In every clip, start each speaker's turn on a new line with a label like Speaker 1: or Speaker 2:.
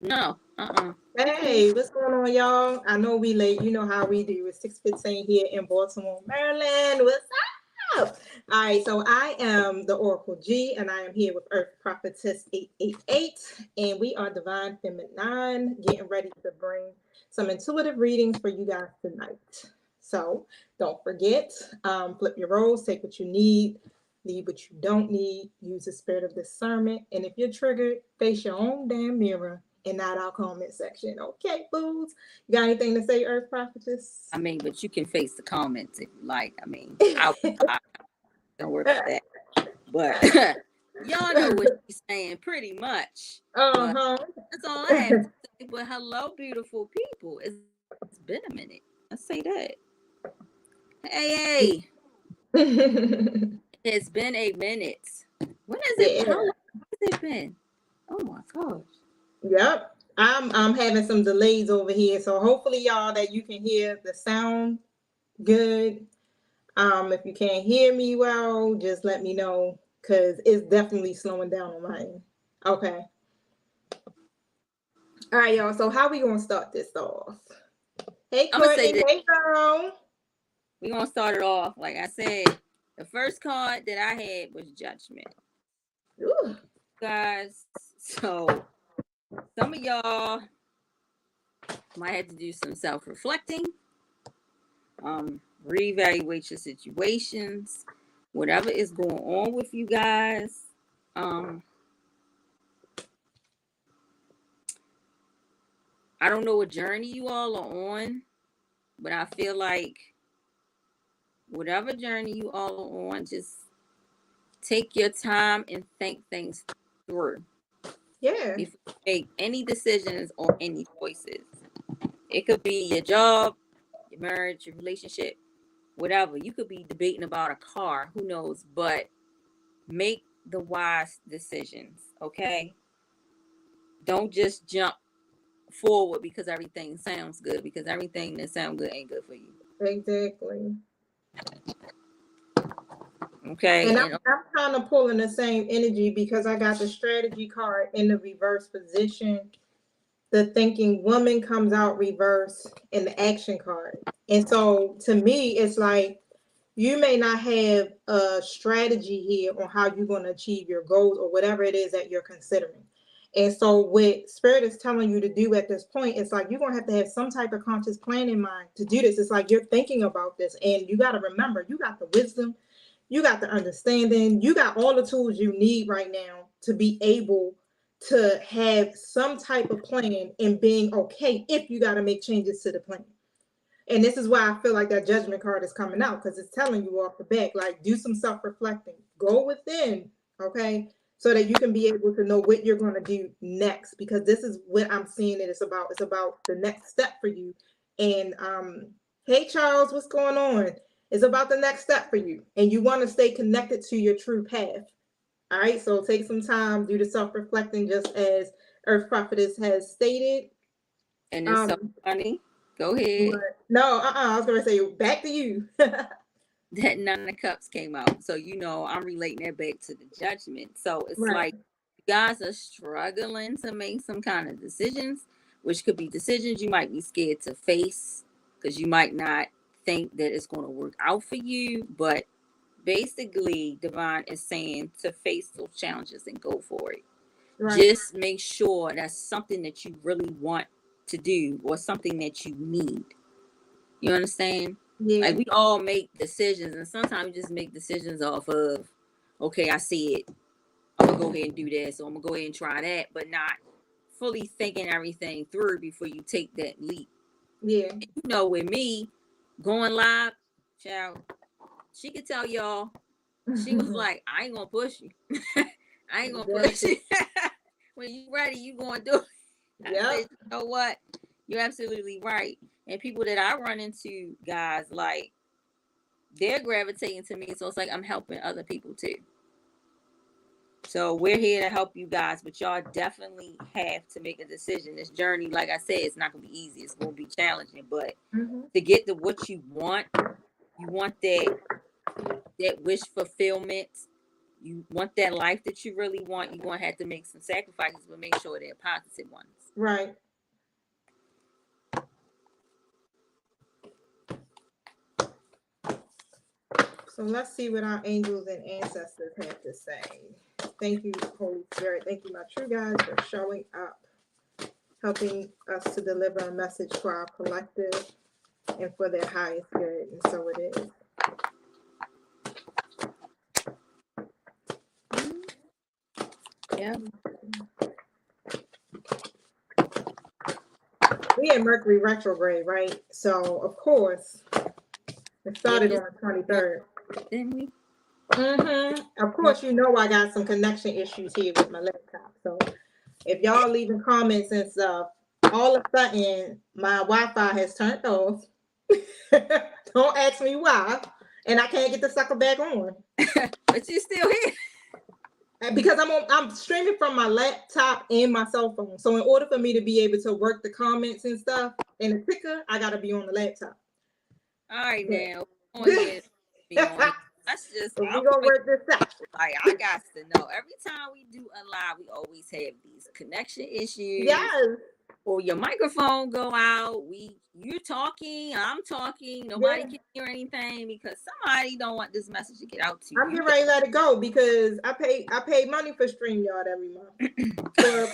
Speaker 1: No.
Speaker 2: Hey, what's going on, y'all? I know we late. You know how we do. It's 6:15 here in Baltimore, Maryland. What's up? All right, so I am the Oracle G, and I am here with Earth Prophetess 888, and we are Divine Feminine, getting ready to bring some intuitive readings for you guys tonight. So don't forget, flip your roles, take what you need, leave what you don't need, use the spirit of discernment, and if you're triggered, face your own damn mirror and not our comment section. Okay, fools. You got anything to say, Earth Prophetess?
Speaker 1: I mean, but you can face the comments if you like. I mean, I don't work for that. But y'all know what she's saying pretty much. But
Speaker 2: Uh-huh.
Speaker 1: that's all I have to say. But hello, beautiful people. It's been a minute. I say that. Hey. It's been a minute. When has it?
Speaker 2: Yeah.
Speaker 1: How long has it been? Oh my gosh.
Speaker 2: Yep. I'm having some delays over here, so hopefully y'all that you can hear the sound good. If you can't hear me well, just let me know because it's definitely slowing down on my end. Okay. All right, y'all. So how we gonna start this off? Hey,
Speaker 1: I'm gonna say
Speaker 2: Courtney.
Speaker 1: that
Speaker 2: Hey, girl.
Speaker 1: we're gonna start it off. Like I said, the first card that I had was Judgment.
Speaker 2: Ooh.
Speaker 1: Guys, so some of y'all might have to do some self-reflecting, reevaluate your situations, whatever is going on with you guys. I don't know what journey you all are on, but I feel like whatever journey you all are on, just take your time and think things through
Speaker 2: Yeah.
Speaker 1: before you make any decisions or any choices. It could be your job, your marriage, your relationship, whatever. You could be debating about a car, who knows, but make the wise decisions, okay? Don't just jump forward because everything sounds good, because everything that sounds good ain't good for you.
Speaker 2: Exactly.
Speaker 1: Okay.
Speaker 2: And I'm,
Speaker 1: And
Speaker 2: I'm kind of pulling the same energy because I got the strategy card in the reverse position. The thinking woman comes out reverse in the action card. And so to me, it's like you may not have a strategy here on how you're going to achieve your goals or whatever it is that you're considering. And so, what Spirit is telling you to do at this point, it's like you're going to have some type of conscious plan in mind to do this. It's like you're thinking about this, and you got to remember you got the wisdom, you got the understanding, you got all the tools you need right now to be able to have some type of plan and being okay if you got to make changes to the plan. And this is why I feel like that judgment card is coming out because it's telling you off the back, like do some self-reflecting, go within, okay, so that you can be able to know what you're going to do next. Because this is what I'm seeing it is about. It's about the next step for you. And hey, Charles, what's going on? It's about the next step for you, and you want to stay connected to your true path. All right, so take some time, do the self-reflecting, just as Earth Prophetess has stated.
Speaker 1: and it's so
Speaker 2: Um,
Speaker 1: funny. Go ahead.
Speaker 2: no, I was gonna say back to you.
Speaker 1: That Nine of Cups came out. So I'm relating that back to the Judgment. So it's
Speaker 2: Right.
Speaker 1: like you guys are struggling to make some kind of decisions, which could be decisions you might be scared to face because you might not think that it's going to work out for you. But basically, Divine is saying to face those challenges and go for it.
Speaker 2: Right.
Speaker 1: Just make sure that's something that you really want to do or something that you need. You understand?
Speaker 2: Yeah.
Speaker 1: Like we all make decisions, and sometimes we just make decisions off of, okay, I see it. I'm gonna go ahead and do this, or I'm gonna go ahead and try that, but not fully thinking everything through before you take that leap.
Speaker 2: Yeah.
Speaker 1: And with me going live, child, she could tell y'all, she was like, I ain't gonna push you. I ain't gonna push
Speaker 2: Exactly.
Speaker 1: you. When you ready, you gonna do it. I said,
Speaker 2: Yep.
Speaker 1: you know what? You're absolutely right. And people that I run into, guys, like they're gravitating to me. So it's like I'm helping other people too. So we're here to help you guys, but y'all definitely have to make a decision. This journey, like I said, it's not gonna be easy. It's gonna be challenging, but
Speaker 2: Hmm.
Speaker 1: to get to what you want that wish fulfillment. You want that life that you really want. You're gonna have to make some sacrifices, but make sure they're positive ones.
Speaker 2: Right. So let's see what our angels and ancestors have to say. Thank you, Holy Spirit. Thank you, my true guides, for showing up, helping us to deliver a message for our collective and for their highest good. And so it is.
Speaker 1: Yeah.
Speaker 2: We in Mercury retrograde, right? So of course, it started on the 23rd.
Speaker 1: Didn't we?
Speaker 2: Of course, you know I got some connection issues here with my laptop. So if y'all leaving comments and stuff, all of a sudden my Wi-Fi has turned off. Don't ask me why, and I can't get the sucker back on.
Speaker 1: But you still here.
Speaker 2: Because I'm streaming from my laptop and my cell phone. So in order for me to be able to work the comments and stuff and the ticker, I gotta be on the laptop.
Speaker 1: All right, now. That's just
Speaker 2: so we gonna work this out.
Speaker 1: Like, I got to know. Every time we do a live, we always have these connection issues.
Speaker 2: Yes.
Speaker 1: Or your microphone go out. You're talking, I'm talking, nobody can hear anything because somebody don't want this message to get out to you.
Speaker 2: I'm getting ready to let it go because I pay money for StreamYard every month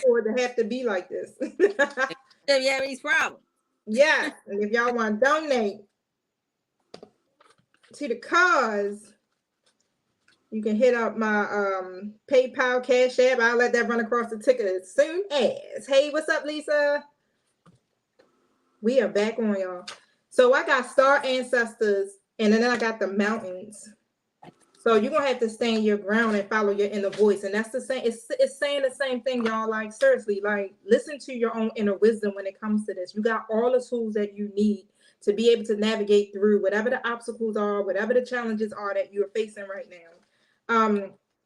Speaker 2: for it to have to be like this.
Speaker 1: If you have these problems.
Speaker 2: Yeah, and if y'all want to donate to the cause, you can hit up my PayPal, Cash App. I'll let that run across the ticket as soon as. Hey, what's up, Lisa? We are back on, y'all. So I got star ancestors, and then I got the mountains. So you're gonna have to stand your ground and follow your inner voice. And that's the same, it's saying the same thing, y'all. Like, seriously, like, listen to your own inner wisdom when it comes to this. You got all the tools that you need to be able to navigate through whatever the obstacles are, whatever the challenges are that you're facing right now.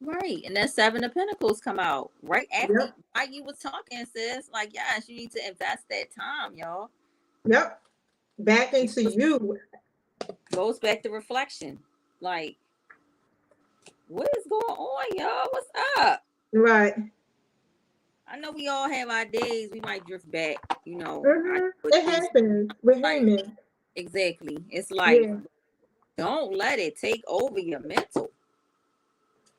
Speaker 1: Right, and that 7 of Pentacles come out right after while you was talking, sis. Like, yes, you need to invest that time, y'all.
Speaker 2: Yep, back into you.
Speaker 1: Goes back to reflection. Like, what is going on, y'all? What's up?
Speaker 2: Right.
Speaker 1: I know we all have our days. We might drift back, you know.
Speaker 2: It happens. We're human.
Speaker 1: Exactly. It's like, don't let it take over your mental.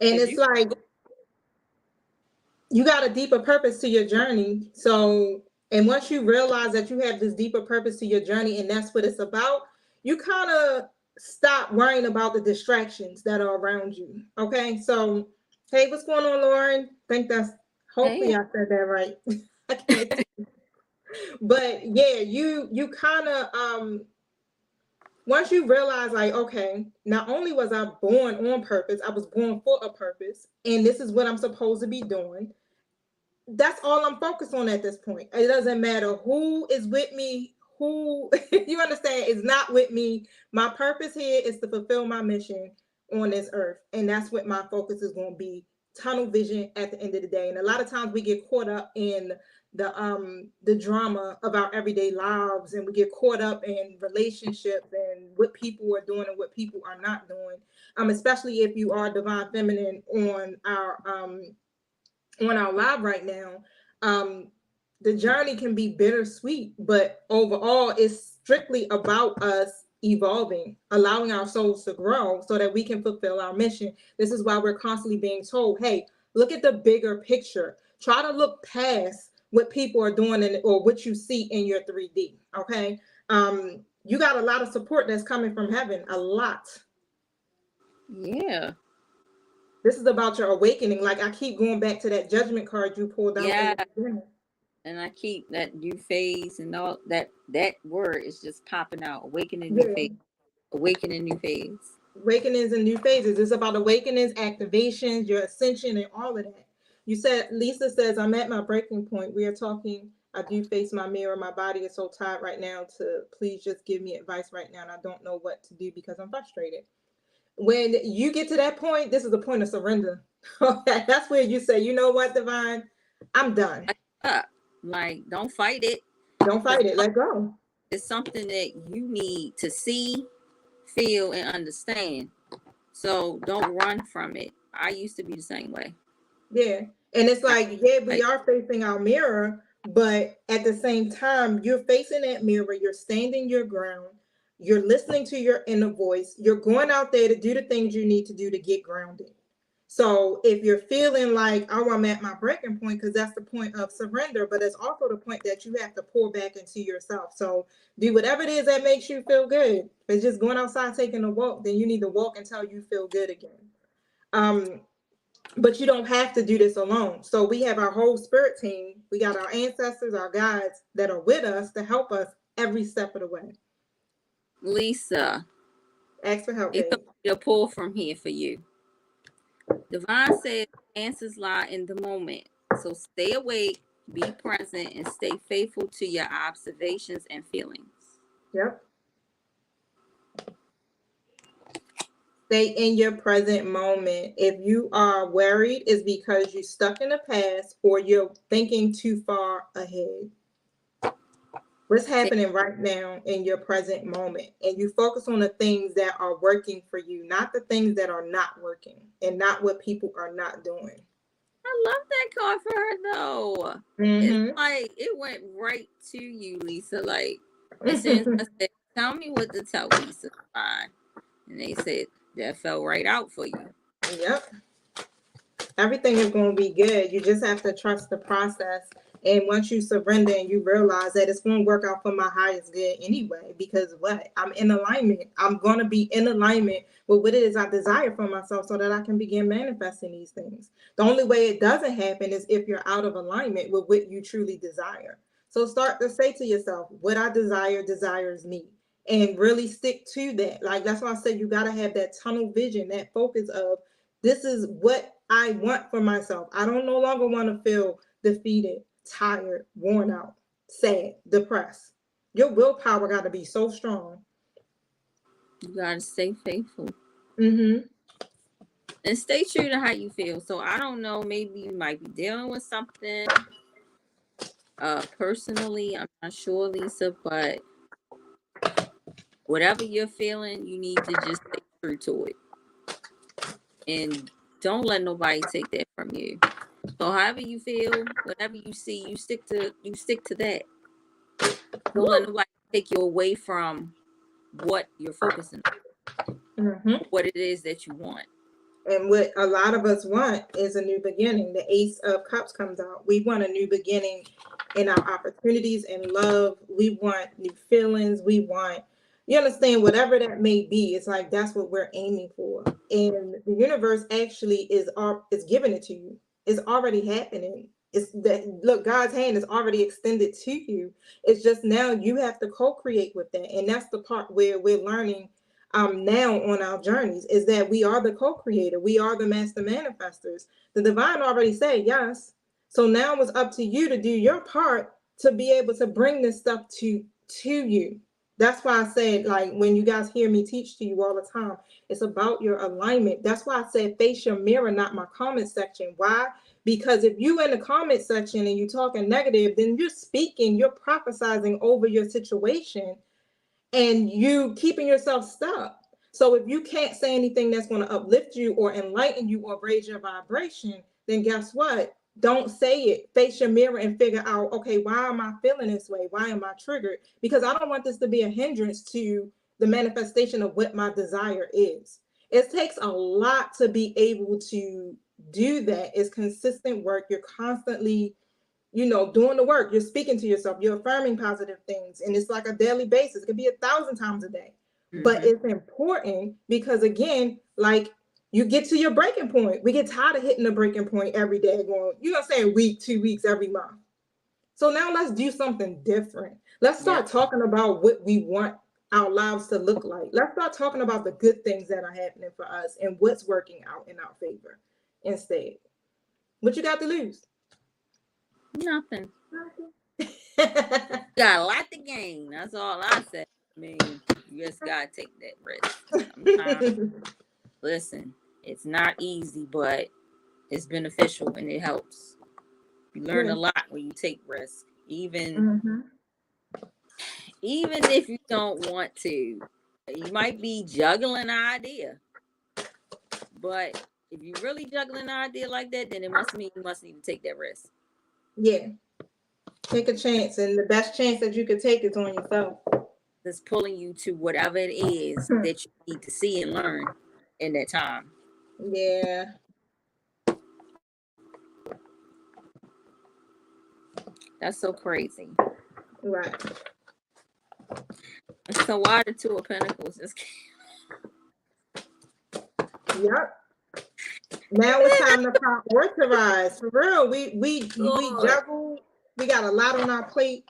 Speaker 2: And it's like, you got a deeper purpose to your journey. So, and once you realize that you have this deeper purpose to your journey and that's what it's about, you kind of stop worrying about the distractions that are around you. Okay. So, hey, what's going on, Lauren? Hopefully I said that right. I can't. But yeah, you kind of, once you realize, like, okay, not only was I born on purpose, I was born for a purpose, and this is what I'm supposed to be doing. That's all I'm focused on at this point. It doesn't matter who is with me, who, you understand, is not with me. My purpose here is to fulfill my mission on this earth, and that's what my focus is going to be. Tunnel vision at the end of the day. And a lot of times we get caught up in the drama of our everyday lives, and we get caught up in relationships and what people are doing and what people are not doing. Especially if you are divine feminine on our live right now. The journey can be bittersweet, but overall it's strictly about us evolving, allowing our souls to grow so that we can fulfill our mission. This is why we're constantly being told, hey, look at the bigger picture. Try to look past what people are doing or what you see in your 3D. Okay. You got a lot of support that's coming from heaven, a lot.
Speaker 1: Yeah.
Speaker 2: This is about your awakening. Like, I keep going back to that judgment card you pulled out.
Speaker 1: Yeah. And I keep that new phase and all that word is just popping out. Awakening new phase. Awakening new phase.
Speaker 2: Awakenings and new phases. It's about awakenings, activations, your ascension, and all of that. You said, Lisa says, I'm at my breaking point. We are talking. I do face my mirror. My body is so tired right now to please just give me advice right now. And I don't know what to do because I'm frustrated. When you get to that point, this is the point of surrender. Okay, that's where you say, you know what, Divine, I'm done.
Speaker 1: Like, don't fight it.
Speaker 2: Don't fight it. Let go.
Speaker 1: It's something that you need to see, feel, and understand. So don't run from it. I used to be the same way.
Speaker 2: Yeah. And it's like, yeah, we are facing our mirror, But at the same time, you're facing that mirror, you're standing your ground, you're listening to your inner voice, you're going out there to do the things you need to do to get grounded. So if you're feeling like, oh, I'm at my breaking point, because that's the point of surrender, but it's also the point that you have to pour back into yourself. So do whatever it is that makes you feel good. If it's just going outside taking a walk, then you need to walk until you feel good again. But you don't have to do this alone. So we have our whole spirit team. We got our ancestors, our guides that are with us to help us every step of the way.
Speaker 1: Lisa,
Speaker 2: ask for help,
Speaker 1: it
Speaker 2: babe.
Speaker 1: could be a pull from here for you. Divine says answers lie in the moment. So stay awake, be present, and stay faithful to your observations and feelings.
Speaker 2: Yep. Stay in your present moment. If you are worried, it's because you're stuck in the past or you're thinking too far ahead. What's happening right now in your present moment? And you focus on the things that are working for you, not the things that are not working and not what people are not doing.
Speaker 1: I love that card for her though. It's like it went right to you, Lisa. Like as soon as I said, tell me what to tell Lisa, fine. And they said that fell right out for you.
Speaker 2: Yep. Everything is going to be good. You just have to trust the process. And once you surrender and you realize that it's going to work out for my highest good anyway, because what? I'm in alignment. I'm going to be in alignment with what it is I desire for myself so that I can begin manifesting these things. The only way it doesn't happen is if you're out of alignment with what you truly desire. So start to say to yourself, what I desire desires me. And really stick to that. Like that's why I said you got to have that tunnel vision, that focus of this is what I want for myself. I don't no longer want to feel defeated, tired, worn out, sad, depressed. Your willpower got to be so strong.
Speaker 1: You got to stay faithful.
Speaker 2: Mm-hmm.
Speaker 1: And stay true to how you feel. So I don't know, maybe you might be dealing with something personally. I'm not sure, Lisa, but whatever you're feeling, you need to just stay true to it. And don't let nobody take that from you. So however you feel, whatever you see, you stick to that. Don't let nobody take you away from what you're focusing on, what it is that you want.
Speaker 2: And what a lot of us want is a new beginning. The Ace of Cups comes out. We want a new beginning in our opportunities and love. We want new feelings. We want, you understand, whatever that may be. It's like that's what we're aiming for. And the universe actually is giving it to you. It's already happening. It's that look, God's hand is already extended to you. It's just now you have to co-create with that. And that's the part where we're learning now on our journeys is that we are the co-creator. We are the master manifestors. The divine already said yes. So now it's up to you to do your part to be able to bring this stuff to you. That's why I said, like, when you guys hear me teach to you all the time, it's about your alignment. That's why I said face your mirror, not my comment section. Why? Because if you in the comment section and you talking negative, then you're speaking, you're prophesizing over your situation and you keeping yourself stuck. So if you can't say anything that's going to uplift you or enlighten you or raise your vibration, then guess what? Don't say it. Face your mirror and figure out, okay, why am I feeling this way? Why am I triggered? Because I don't want this to be a hindrance to the manifestation of what my desire is. It takes a lot to be able to do that. It's consistent work. You're constantly doing the work. You're speaking to yourself, you're affirming positive things, and it's like a daily basis. It could be 1,000 times a day. But it's important because, again, like, you get to your breaking point. We get tired of hitting the breaking point every day, going, saying week, 2 weeks, every month. So now let's do something different. Let's start talking about what we want our lives to look like. Let's start talking about the good things that are happening for us and what's working out in our favor instead. What you got to lose?
Speaker 1: Nothing. Got a lot to gain. That's all I said. I mean, you just gotta take that risk. Sometimes, listen, it's not easy, but it's beneficial and it helps. You learn a lot when you take risks, even if you don't want to. You might be juggling an idea, but if you really juggling an idea like that, then it must mean you must need to take that risk.
Speaker 2: Yeah. Take a chance, and the best chance that you could take is on yourself.
Speaker 1: That's pulling you to whatever it is that you need to see and learn in that time.
Speaker 2: Yeah.
Speaker 1: That's so crazy.
Speaker 2: Right.
Speaker 1: So why the Two of Pentacles just came?
Speaker 2: Yep. Now it's time to prioritize. For real, we juggle. We got a lot on our plate.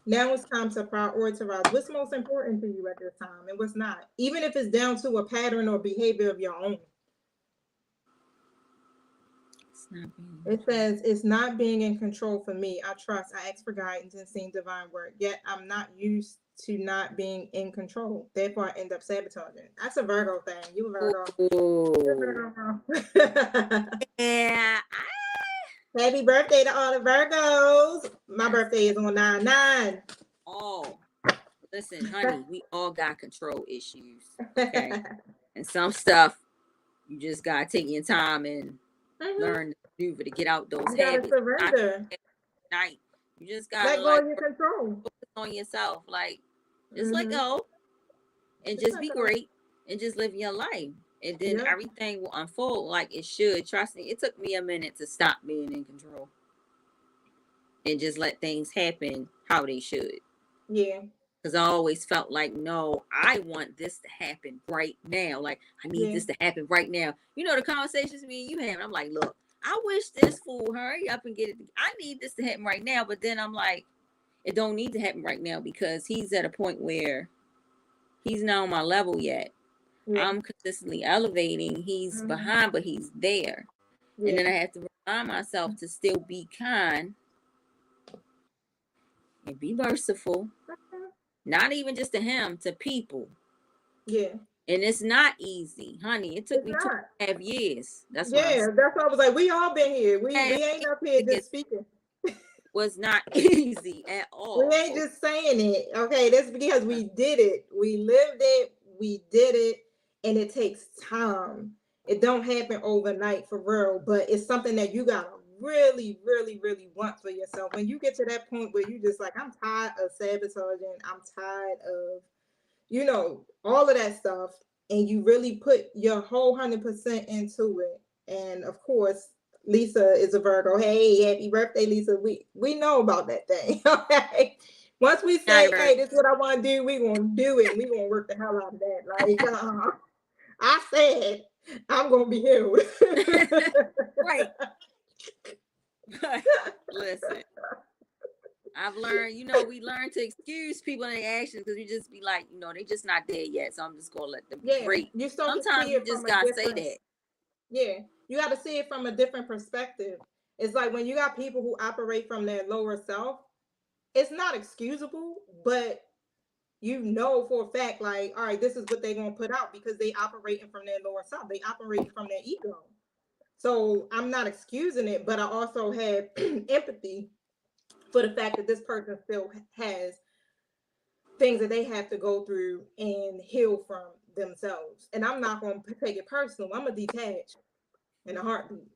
Speaker 2: Now it's time to prioritize what's most important to you at this time and what's not, even if it's down to a pattern or behavior of your own. It says, it's not being in control for me. I trust, I ask for guidance and seeing divine work, yet I'm not used to not being in control. Therefore, I end up sabotaging. That's a Virgo thing. You a Virgo.
Speaker 1: Yeah.
Speaker 2: Happy birthday to all the Virgos. My birthday is on 9/9.
Speaker 1: Oh, listen, honey, we all got control issues. Okay. And some stuff you just gotta take your time and learn to maneuver to get out those habits.
Speaker 2: Surrender.
Speaker 1: Night. You just gotta
Speaker 2: let go of your control.
Speaker 1: Focus on yourself. Like just let go and just be great and just live your life. And then everything will unfold like it should. Trust me, it took me a minute to stop being in control and just let things happen how they should.
Speaker 2: Yeah.
Speaker 1: Because I always felt like, no, I want this to happen right now. Like, I need this to happen right now. You know, the conversations me and you have, I'm like, look, I wish this fool hurry up and get it. I need this to happen right now. But then I'm like, it don't need to happen right now because he's at a point where he's not on my level yet. Yeah. I'm consistently elevating. He's behind, but he's there. Yeah. And then I have to remind myself to still be kind and be merciful. Not even just to him, to people. Yeah. And it's not easy, honey. It took me 2.5 years. That's
Speaker 2: that's why I was like, we all been here. We ain't up here just speaking.
Speaker 1: Was not easy at all.
Speaker 2: We ain't just saying it. Okay, that's because we did it. We lived it. We did it. And it takes time. It don't happen overnight for real, but it's something that you gotta really, really, really want for yourself. When you get to that point where you just like, I'm tired of sabotaging, I'm tired of, you know, all of that stuff, and you really put your whole 100% into it. And of course, Lisa is a Virgo. Hey, happy birthday, Lisa. We know about that thing. Okay. Once we say, hey, this is what I want to do, we're gonna do it. We're gonna work the hell out of that. Like I said, I'm gonna be healed.
Speaker 1: Right. Listen, I've learned, we learn to excuse people and their actions because we just be like, they just not there yet. So I'm just gonna let them break. Sometimes you just gotta say that.
Speaker 2: Yeah, you gotta see it from a different perspective. It's like when you got people who operate from their lower self, it's not excusable, but for a fact, like, all right, this is what they're gonna put out because they operating from their lower self. They operating from their ego. So I'm not excusing it, but I also have empathy for the fact that this person still has things that they have to go through and heal from themselves. And I'm not going to take it personal. I'm going to detach in a heartbeat.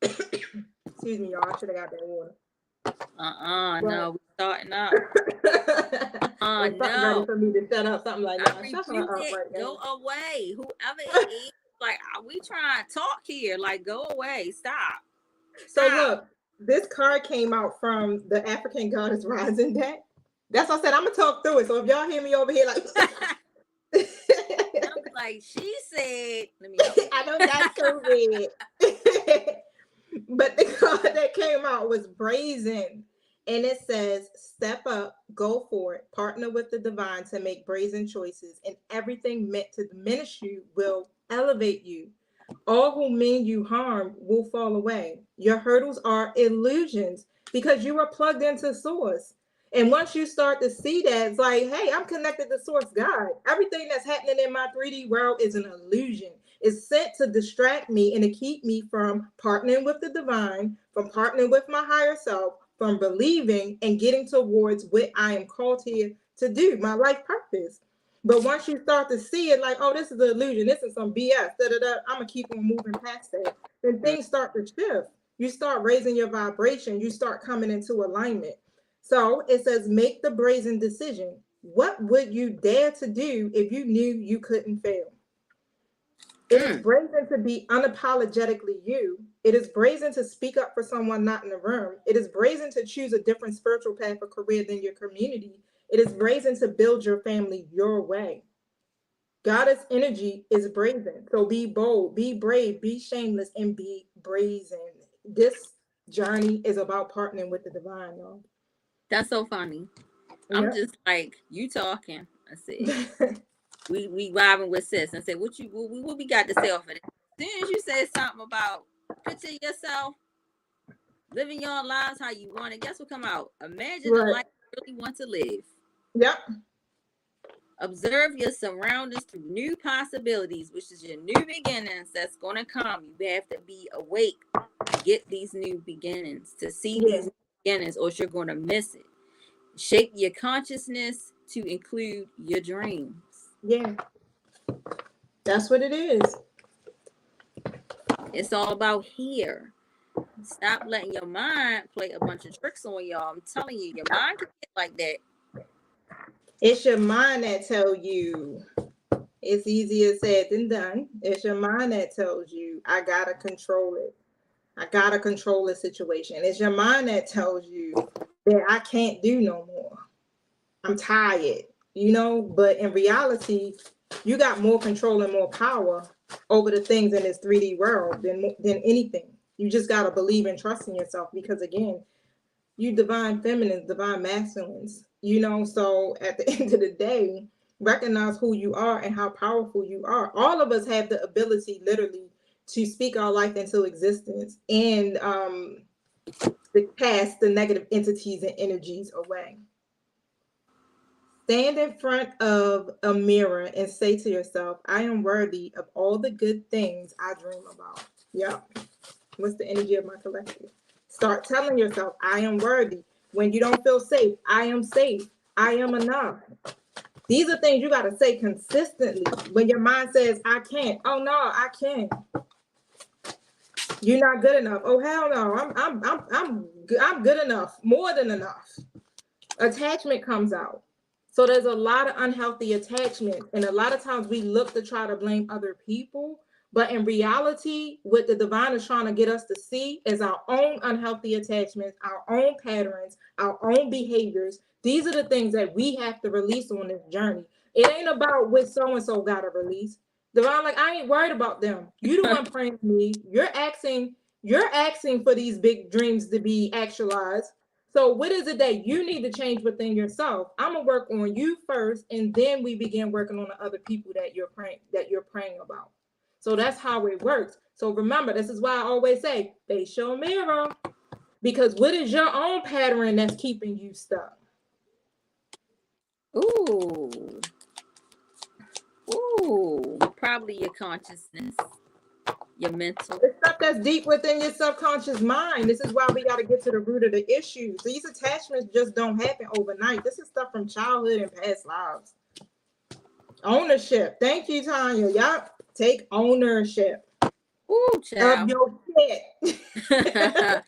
Speaker 2: Excuse me, y'all. I should have got that water.
Speaker 1: No, we're starting up.
Speaker 2: No. Ready for me to shut up, something like that. Shut her up right now.
Speaker 1: Go away. Whoever it is, like, we trying to talk here. Like, go away. Stop.
Speaker 2: So look, this card came out from the African Goddess Rising deck. That's what I said. I'm gonna talk through it. So if y'all hear me over here, like,
Speaker 1: I'm like, she said, let me.
Speaker 2: I know that's COVID. But the card that came out was Brazen. And it says, step up, go for it, partner with the divine to make brazen choices, and everything meant to diminish you will elevate you. All who mean you harm will fall away. Your hurdles are illusions because you are plugged into source. And once you start to see that, it's like, hey, I'm connected to source God. Everything that's happening in my 3D world is an illusion. It's sent to distract me and to keep me from partnering with the divine, from partnering with my higher self, from believing and getting towards what I am called here to do, my life purpose. But once you start to see it like, oh, this is an illusion, this is some BS, I'm going to keep on moving past that, then things start to shift. You start raising your vibration. You start coming into alignment. So it says, make the brazen decision. What would you dare to do if you knew you couldn't fail? It is brazen to be unapologetically you. It is brazen to speak up for someone not in the room. It is brazen to choose a different spiritual path or career than your community. It is brazen to build your family your way. Goddess energy is brazen. So be bold, be brave, be shameless, and be brazen. This journey is about partnering with the divine, y'all.
Speaker 1: That's so funny. I'm just like, you talking. I said, we vibing with sis. I said, what we got to say off of it? As soon as you said something about picture yourself living your lives how you want it, guess what come out? Imagine the life you really want to live.
Speaker 2: Yep.
Speaker 1: Observe your surroundings through new possibilities, which is your new beginnings that's going to come. You have to be awake to get these new beginnings, to see these new beginnings, or you're going to miss it. Shape your consciousness to include your dreams.
Speaker 2: Yeah. That's what it is.
Speaker 1: It's all about here. Stop letting your mind play a bunch of tricks on y'all. I'm telling you, your mind can get like that.
Speaker 2: It's your mind that tells you. It's easier said than done. It's your mind that tells you, I gotta control it. I gotta control the situation. It's your mind that tells you that I can't do no more. I'm tired, but in reality, you got more control and more power over the things in this 3D world than anything. You just gotta believe and trust in yourself, because again, you divine feminines, divine masculines, so at the end of the day, recognize who you are and how powerful you are. All of us have the ability literally to speak our life into existence and cast the negative entities and energies away. Stand in front of a mirror and say to yourself, I am worthy of all the good things I dream about. Yep. What's the energy of my collective? Start telling yourself, I am worthy. When you don't feel safe, I am safe. I am enough. These are things you got to say consistently. When your mind says, I can't. Oh, no, I can. You're not good enough. Oh, hell no. I'm good enough. More than enough. Attachment comes out. So there's a lot of unhealthy attachment. And a lot of times we look to try to blame other people. But in reality, what the divine is trying to get us to see is our own unhealthy attachments, our own patterns, our own behaviors. These are the things that we have to release on this journey. It ain't about what so-and-so got to release. Divine, like, I ain't worried about them. You the one praying for me. You're asking for these big dreams to be actualized. So what is it that you need to change within yourself? I'm gonna work on you first, and then we begin working on the other people that you're praying about. So that's how it works. So remember, this is why I always say, face your mirror, because what is your own pattern that's keeping you stuck?
Speaker 1: Ooh, probably your consciousness, your mental.
Speaker 2: The stuff that's deep within your subconscious mind. This is why we got to get to the root of the issues. These attachments just don't happen overnight. This is stuff from childhood and past lives. Ownership. Thank you, Tanya. Y'all take ownership.
Speaker 1: Ooh, child.
Speaker 2: Of your shit.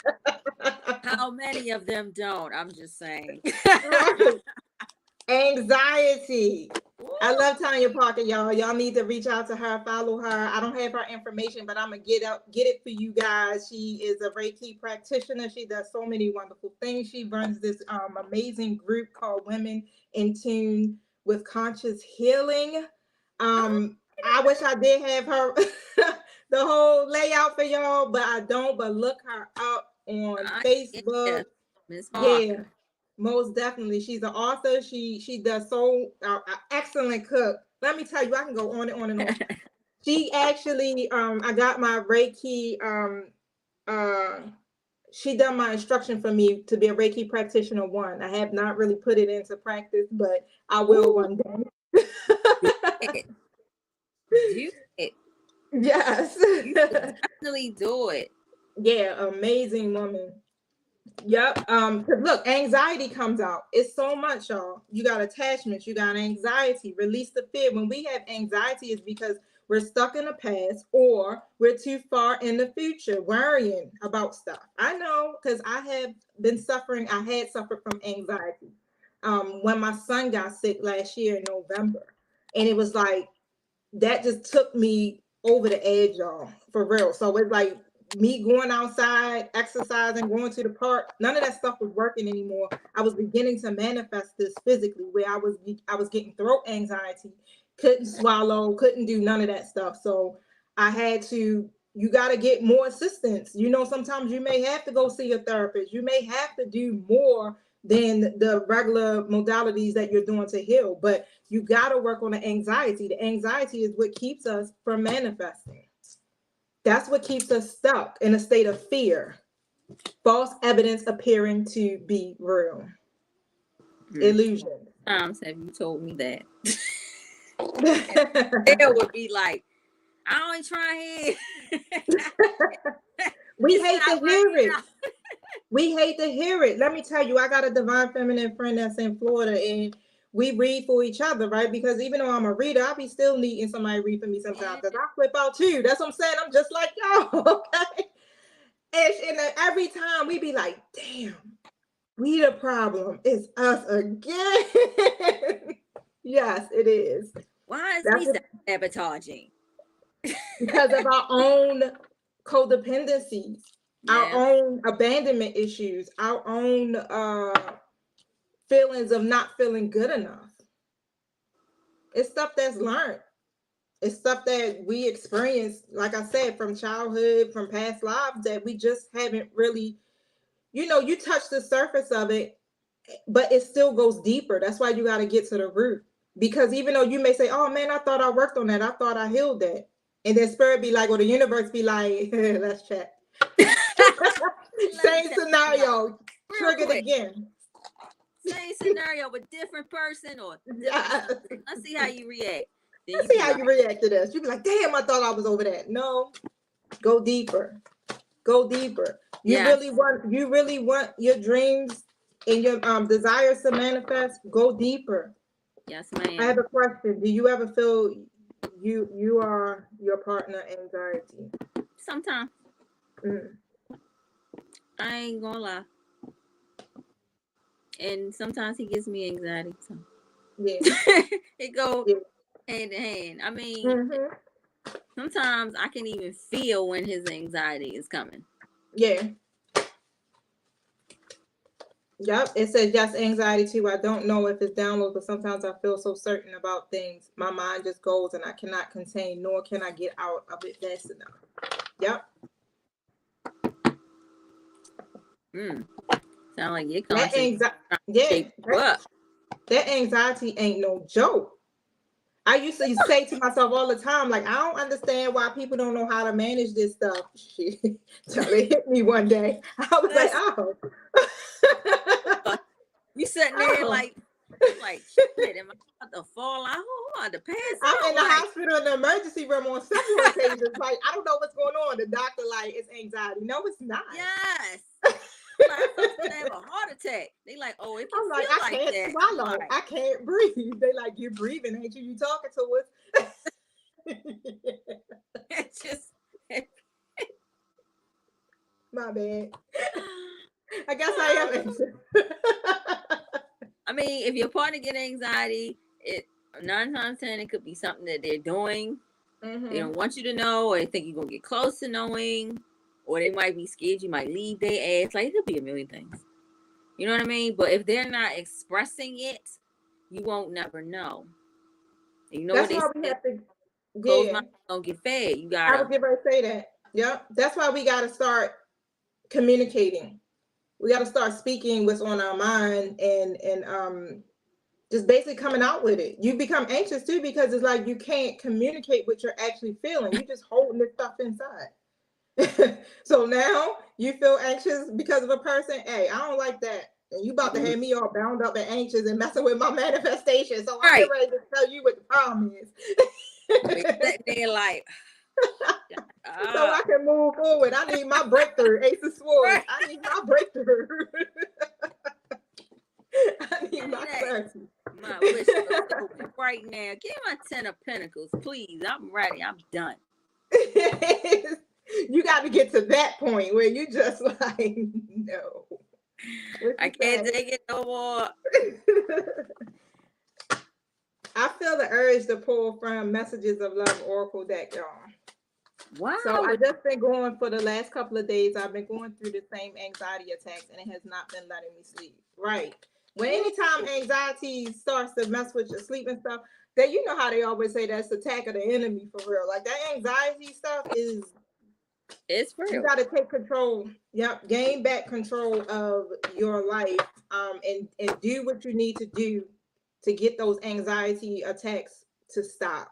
Speaker 1: How many of them don't? I'm just saying.
Speaker 2: Anxiety. Ooh. I love Tanya Parker, y'all. Y'all need to reach out to her, follow her. I don't have her information, but I'm gonna get it for you guys. She is a Reiki practitioner. She does so many wonderful things. She runs this amazing group called Women in Tune with Conscious Healing. I wish I did have her the whole layout for y'all, but I don't. But look her up on Facebook. Yeah, most definitely. She's an author. She does so excellent cook. Let me tell you, I can go on and on and on. She actually, I got my Reiki. She done my instruction for me to be a Reiki practitioner 1. I have not really put it into practice, but I will one day.
Speaker 1: Do it.
Speaker 2: Yes.
Speaker 1: You definitely do it.
Speaker 2: Yeah, amazing woman. Yep. Look, anxiety comes out. It's so much, y'all. You got attachments, you got anxiety, release the fear. When we have anxiety, is because we're stuck in the past, or we're too far in the future worrying about stuff. I know, because I have been suffering. I had suffered from anxiety when my son got sick last year in November, and it was like that just took me over the edge, y'all, for real. So it's like me going outside, exercising, going to the park, none of that stuff was working anymore. I was beginning to manifest this physically, where I was getting throat anxiety, couldn't swallow, couldn't do none of that stuff. So I had to, you got to get more assistance. You know, sometimes you may have to go see a therapist. You may have to do more than the regular modalities that you're doing to heal, but you got to work on the anxiety. The anxiety is what keeps us from manifesting. That's what keeps us stuck in a state of fear. False evidence appearing to be real. Illusion.
Speaker 1: Times have you told me that? It would be like, I ain't trying.
Speaker 2: We hate to hear it. We hate to hear it. Let me tell you, I got a divine feminine friend that's in Florida, and we read for each other, right? Because even though I'm a reader, I'll be still needing somebody to read for me sometimes, because I flip out too. That's what I'm saying. I'm just like y'all, okay? And every time we be like, damn, we the problem. It's us again. Yes, it is.
Speaker 1: Why is we sabotaging?
Speaker 2: Because of our own codependencies, our own abandonment issues, our own feelings of not feeling good enough. It's stuff that's learned. It's stuff that we experience, like I said, from childhood, from past lives, that we just haven't really, you know, you touch the surface of it, but it still goes deeper. That's why you got to get to the root. Because even though you may say, oh man, I thought I worked on that, I thought I healed that. And then spirit be like, or the universe be like, let's check. Same scenario, triggered again.
Speaker 1: Same scenario, but different person, or let's see how you react.
Speaker 2: Let's see how you react to this. You be like, damn, I thought I was over that. No, go deeper. Go deeper. You really want your dreams and your desires to manifest. Go deeper.
Speaker 1: Yes, ma'am.
Speaker 2: I have a question. Do you ever feel you are your partner anxiety?
Speaker 1: Sometimes. I ain't gonna lie. And sometimes he gives me anxiety. So it goes hand in hand. I mean, sometimes I can even feel when his anxiety is coming.
Speaker 2: Yeah. Yep. It says just anxiety too. I don't know if it's download, but sometimes I feel so certain about things. My mind just goes and I cannot contain, nor can I get out of it fast enough. Yep.
Speaker 1: Sound like you're
Speaker 2: that anxiety ain't no joke. I used to say to myself all the time, like, I don't understand why people don't know how to manage this stuff. Shit. Till it hit me one day. I was like, oh.
Speaker 1: You sitting there like shit, am I about to fall out? I'm about to pass out.
Speaker 2: I'm in the hospital in the emergency room on several occasions. Like, I don't know what's going on. The doctor, like, it's anxiety. No, it's not.
Speaker 1: Yes. Like, I'm supposed to have a heart attack. They like, oh, it can feel
Speaker 2: I can't
Speaker 1: that.
Speaker 2: swallow. Like, I can't breathe. They like, you're breathing, ain't you? You talking to us?
Speaker 1: It's just
Speaker 2: my bad. I guess I am.
Speaker 1: I mean, if your partner get anxiety, 9 times 10 it could be something that they're doing. They don't want you to know, or they think you're gonna get close to knowing, or they might be scared you might leave their ass. Like, it could be a million things. You know what I mean? But if they're not expressing it, you won't never know. And you know
Speaker 2: that's
Speaker 1: what
Speaker 2: why we have to.
Speaker 1: Closed mouth don't get fed. You gotta.
Speaker 2: I was getting ready to say that. Yep. That's why we gotta start communicating. We gotta start speaking what's on our mind and just basically coming out with it. You become anxious too, because it's like you can't communicate what you're actually feeling. You're just holding this stuff inside. So now you feel anxious because of a person. Hey, I don't like that. And you about to have me all bound up and anxious and messing with my manifestation. So I'm ready to tell you what the problem is.
Speaker 1: They're like,
Speaker 2: so I can move forward. I need my breakthrough. Ace of Swords. I need my breakthrough. I need my clarity.
Speaker 1: My wish list open right now. Give me my 10 of Pentacles, please. I'm ready. I'm done.
Speaker 2: You got to get to that point where you just like, no.
Speaker 1: I can't take it no more.
Speaker 2: I feel the urge to pull from Messages of Love Oracle deck, y'all.
Speaker 1: Wow.
Speaker 2: So I just been going for the last couple of days. I've been going through the same anxiety attacks, and it has not been letting me sleep. Right. When anytime anxiety starts to mess with your sleep and stuff, then you know how they always say that's the attack of the enemy for real. Like that anxiety stuff is,
Speaker 1: it's real.
Speaker 2: you got to take control. Yep, gain back control of your life, and do what you need to do to get those anxiety attacks to stop.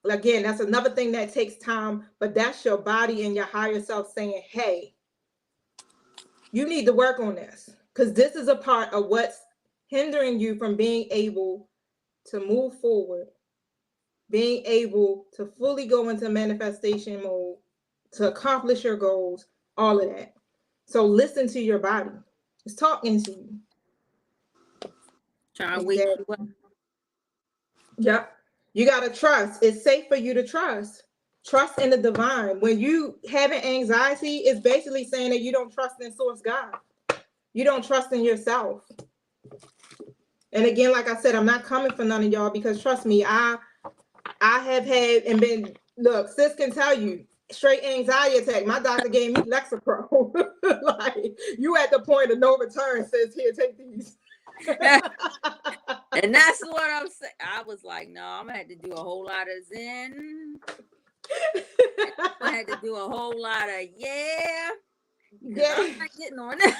Speaker 2: Again, that's another thing that takes time, but that's your body and your higher self saying, hey, you need to work on this, because this is a part of what's hindering you from being able to move forward, being able to fully go into manifestation mode, to accomplish your goals, all of that. So listen to your body. It's talking to you.
Speaker 1: Trying to wake you up.
Speaker 2: Yep. You got to trust. It's safe for you to trust. Trust in the divine. When you having anxiety, it's basically saying that you don't trust in Source God. You don't trust in yourself. And again, like I said, I'm not coming for none of y'all, because trust me, I have had and been, look, sis can tell you, straight anxiety attack. My doctor gave me Lexapro. Like, you at the point of no return, says, here, take these.
Speaker 1: And that's what I'm saying. I was like, no, I'm gonna have to do a whole lot of Zen. I had to do a whole lot of
Speaker 2: yeah.
Speaker 1: I'm not getting on that.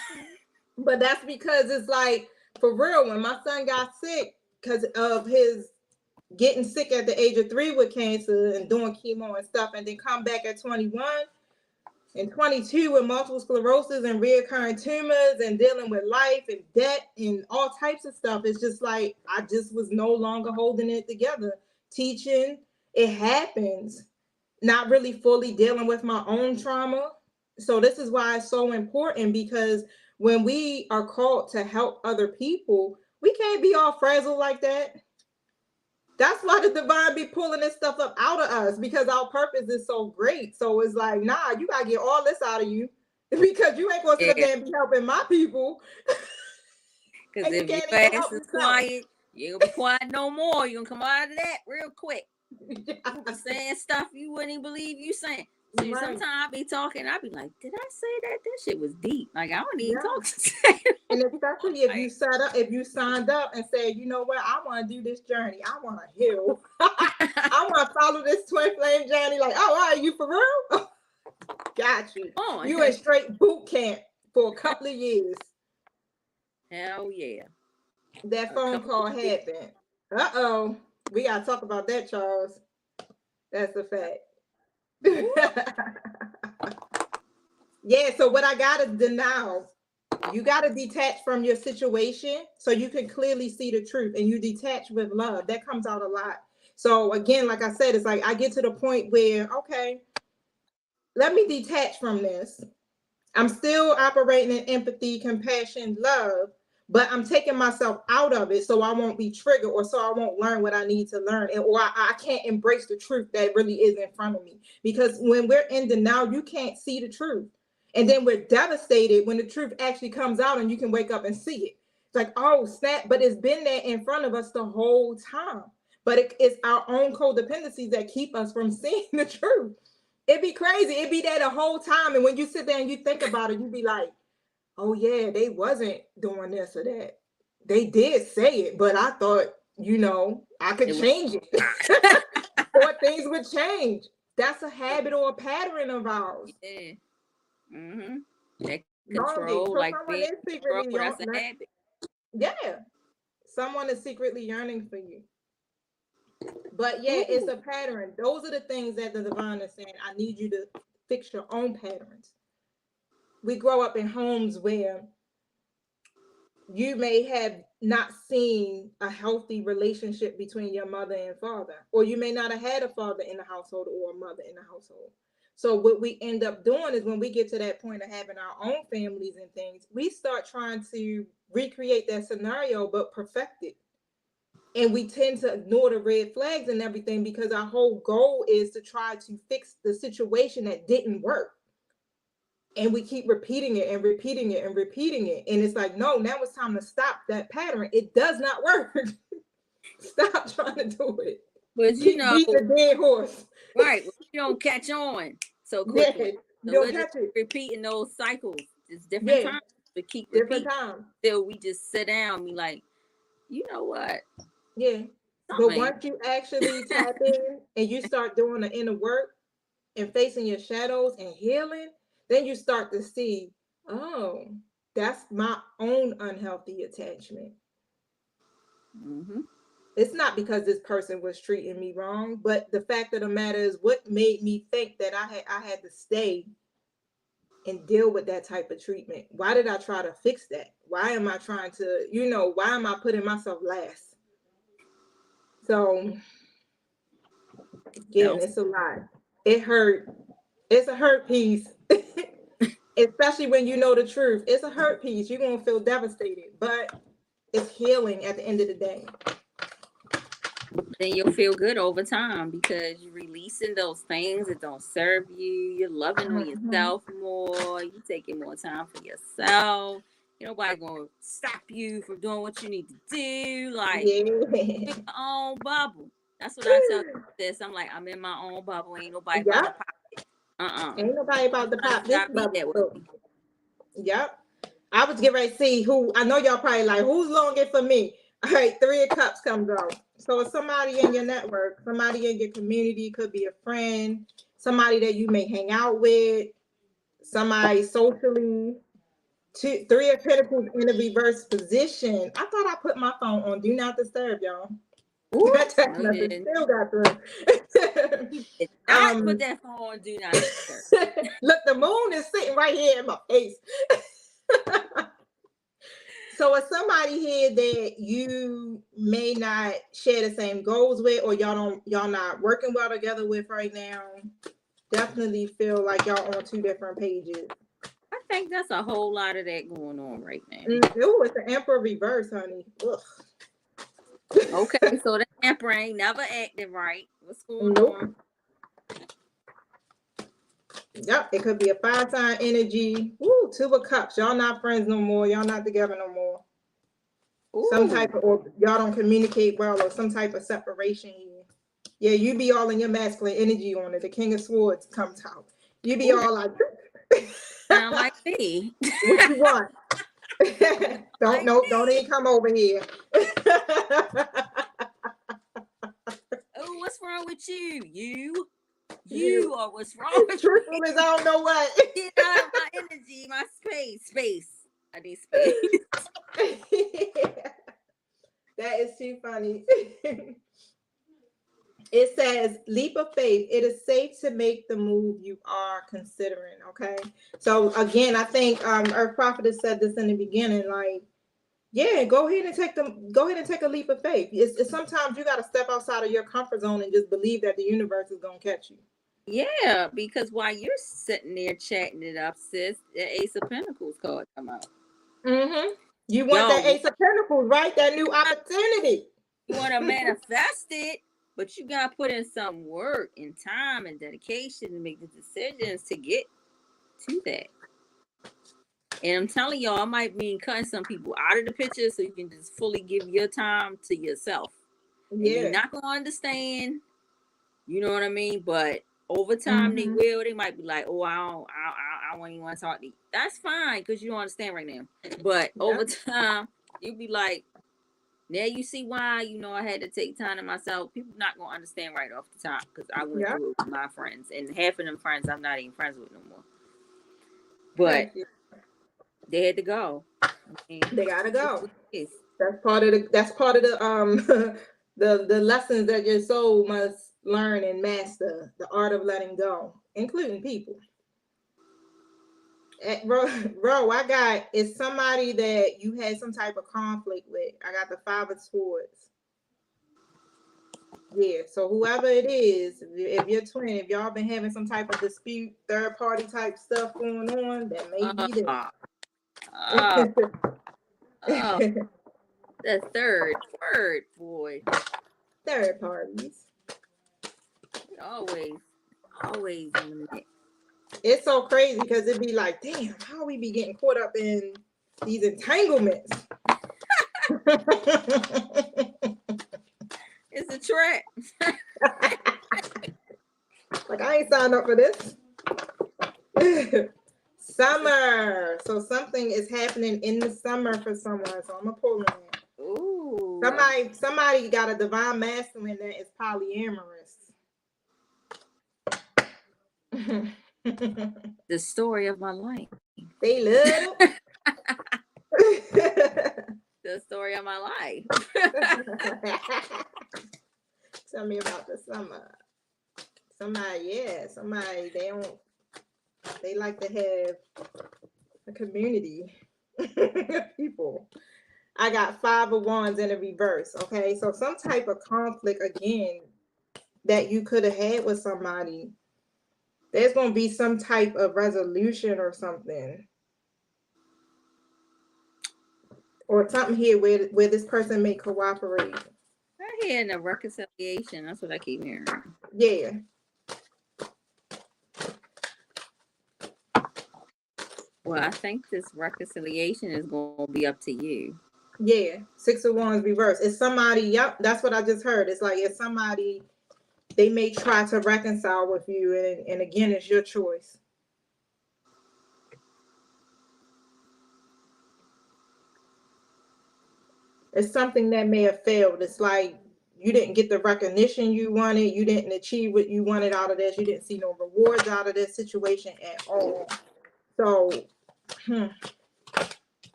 Speaker 2: But that's because it's like, for real, when my son got sick because of his getting sick at the age of 3 with cancer and doing chemo and stuff, and then come back at 21 and 22 with multiple sclerosis and reoccurring tumors and dealing with life and debt and all types of stuff. It's just like, I just was no longer holding it together. Teaching, it happens. Not really fully dealing with my own trauma. So this is why it's so important, because when we are called to help other people, we can't be all frazzled like that. That's why the divine be pulling this stuff up out of us, because our purpose is so great. So it's like, nah, you gotta get all this out of you, because you ain't gonna sit there and be helping my people.
Speaker 1: Because if your ass is quiet, you ain't gonna be quiet no more. You're gonna come out of that real quick. Yeah. Saying stuff you wouldn't even believe you saying. See, right. Sometimes I be talking, I be like, did I say that? That shit was deep. Like, I don't even talk to say.
Speaker 2: And especially if you signed up and said, you know what, I want to do this journey. I want to heal. I want to follow this twin flame journey. Like, oh, are you for real? Got you. Oh, you in straight boot camp for a couple of years.
Speaker 1: Hell yeah.
Speaker 2: That phone call happened. Uh-oh. We got to talk about that, Charles. That's a fact. Yeah, so what I got is denial. You got to detach from your situation so you can clearly see the truth, and you detach with love. That comes out a lot. So again, like I said, it's like I get to the point where, okay, let me detach from this. I'm still operating in empathy, compassion, love, but I'm taking myself out of it so I won't be triggered, or so I won't learn what I need to learn, or I can't embrace the truth that really is in front of me. Because when we're in denial, you can't see the truth. And then we're devastated when the truth actually comes out and you can wake up and see it. It's like, oh, snap, but it's been there in front of us the whole time. But it's our own codependencies that keep us from seeing the truth. It'd be crazy. It'd be there the whole time. And when you sit there and you think about it, you'd be like, oh yeah, they wasn't doing this or that. They did say it, but I thought, I could change it. Or things would change. That's a habit or a pattern of ours.
Speaker 1: Yeah. Mm-hmm. That control, so like being control, that's a habit.
Speaker 2: Yeah. Someone is secretly yearning for you. But yeah, it's a pattern. Those are the things that the divine is saying. I need you to fix your own patterns. We grow up in homes where you may have not seen a healthy relationship between your mother and father, or you may not have had a father in the household or a mother in the household. So what we end up doing is when we get to that point of having our own families and things, we start trying to recreate that scenario, but perfect it. And we tend to ignore the red flags and everything because our whole goal is to try to fix the situation that didn't work. And we keep repeating it and repeating it and repeating it. And it's like, no, now it's time to stop that pattern. It does not work. Stop trying to do it.
Speaker 1: But you know,
Speaker 2: beat the dead horse.
Speaker 1: Right. Well, you don't catch on so
Speaker 2: Yeah,
Speaker 1: quickly.
Speaker 2: you
Speaker 1: So
Speaker 2: don't
Speaker 1: we're
Speaker 2: catch
Speaker 1: just
Speaker 2: it.
Speaker 1: repeating those cycles. It's different
Speaker 2: Yeah,
Speaker 1: times. But keep
Speaker 2: different
Speaker 1: repeating
Speaker 2: times.
Speaker 1: till we just sit down and be like, you know what?
Speaker 2: Yeah. But
Speaker 1: Something.
Speaker 2: once you actually tap in and you start doing the inner work and facing your shadows and healing, then you start to see, oh, that's my own unhealthy attachment.
Speaker 1: Mm-hmm.
Speaker 2: It's not because this person was treating me wrong, but the fact of the matter is what made me think that I had to stay and deal with that type of treatment. Why did I try to fix that? Why am I trying to, why am I putting myself last? So again, it's a lot. It hurt. It's a hurt piece. Especially when you know the truth. It's a hurt piece. You're gonna feel devastated, but it's healing at the end of the day.
Speaker 1: Then you'll feel good over time because you're releasing those things that don't serve you. You're loving on yourself more. You're taking more time for yourself. Nobody gonna stop you from doing what you need to do. Like, your own bubble. That's what I tell this. I'm like, I'm in my own bubble. Ain't nobody about to pop it.
Speaker 2: Ain't nobody about to pop this bubble. Yep. I was getting ready to see who. I know y'all probably like, who's longing for me? All right, 3 of Cups comes out. So it's somebody in your network, somebody in your community, could be a friend, somebody that you may hang out with, somebody socially. 3 of Pentacles in a reverse position. I thought I put my phone on Do Not Disturb, y'all. That text message still got through.
Speaker 1: Put that phone on Do Not Disturb.
Speaker 2: Look, the moon is sitting right here in my face. So it's somebody here that you may not share the same goals with, or y'all not working well together with right now. Definitely feel like y'all on 2 different pages.
Speaker 1: I think that's a whole lot of that going on right now.
Speaker 2: Oh, it's the Emperor reverse, honey. Ugh.
Speaker 1: Okay, so the Emperor ain't never acting right. What's going on?
Speaker 2: Yep, it could be a 5 sign energy. Ooh, 2 of Cups. Y'all not friends no more. Y'all not together no more. Ooh. Some type of, or y'all don't communicate well, or some type of separation here. Yeah, you be all in your masculine energy on it. The King of Swords comes out. You be all like,
Speaker 1: sound like me.
Speaker 2: What you want? Don't even come over here.
Speaker 1: Oh, what's wrong with you? You are what's wrong with
Speaker 2: Truthfulness, I don't know what.
Speaker 1: Get out of my energy, my space. I need space.
Speaker 2: That is too funny. It says, leap of faith. It is safe to make the move you are considering. Okay. So again, I think Earth Prophetess said this in the beginning, like, yeah, go ahead and take a leap of faith. It's sometimes you got to step outside of your comfort zone and just believe that the universe is going to catch you.
Speaker 1: Yeah, because while you're sitting there chatting it up, sis, the Ace of Pentacles card come out.
Speaker 2: Mm-hmm. You want that Ace of Pentacles, right? That new opportunity.
Speaker 1: You want to manifest it, but you got to put in some work and time and dedication to make the decisions to get to that. And I'm telling y'all, I might mean cutting some people out of the picture so you can just fully give your time to yourself. Yeah. And you're not going to understand, you know what I mean? But over time, they will. They might be like, oh, I don't even want to talk to you. That's fine, because you don't understand right now. But over time, you'll be like, now you see why, I had to take time to myself. People not going to understand right off the top, because I went through it with my friends. And half of them friends I'm not even friends with no more. But they had to go.
Speaker 2: They gotta go. That's part of the the lessons that your soul must learn and master, the art of letting go, including people. Bro, I got, it's somebody that you had some type of conflict with. I got the 5 of Swords. Yeah, so whoever it is, if you're twin, if y'all been having some type of dispute, third party type stuff going on, that may be this.
Speaker 1: The third word, boy.
Speaker 2: Third parties.
Speaker 1: Always in the mix.
Speaker 2: It's so crazy because it'd be like, damn, how we be getting caught up in these entanglements?
Speaker 1: It's a trap.
Speaker 2: Like, I ain't signed up for this. Summer. So something is happening in the summer for someone. So I'm gonna pull in.
Speaker 1: Ooh.
Speaker 2: Somebody got a divine masculine that is polyamorous.
Speaker 1: The story of my life.
Speaker 2: They love it.
Speaker 1: The story of my life.
Speaker 2: Tell me about the summer. Somebody, they like to have a community of people. I got 5 of Wands in the reverse. Okay, so some type of conflict again that you could have had with somebody. There's going to be some type of resolution or something. Or something here where this person may cooperate.
Speaker 1: I'm hearing a reconciliation. That's what I keep hearing.
Speaker 2: Yeah.
Speaker 1: Well, I think this reconciliation is going to be up to you.
Speaker 2: Yeah. 6 of Wands reverse. It's somebody, yep, that's what I just heard. It's like it's somebody, they may try to reconcile with you, and again, it's your choice. It's something that may have failed. It's like you didn't get the recognition you wanted. You didn't achieve what you wanted out of this. You didn't see no rewards out of this situation at all. So,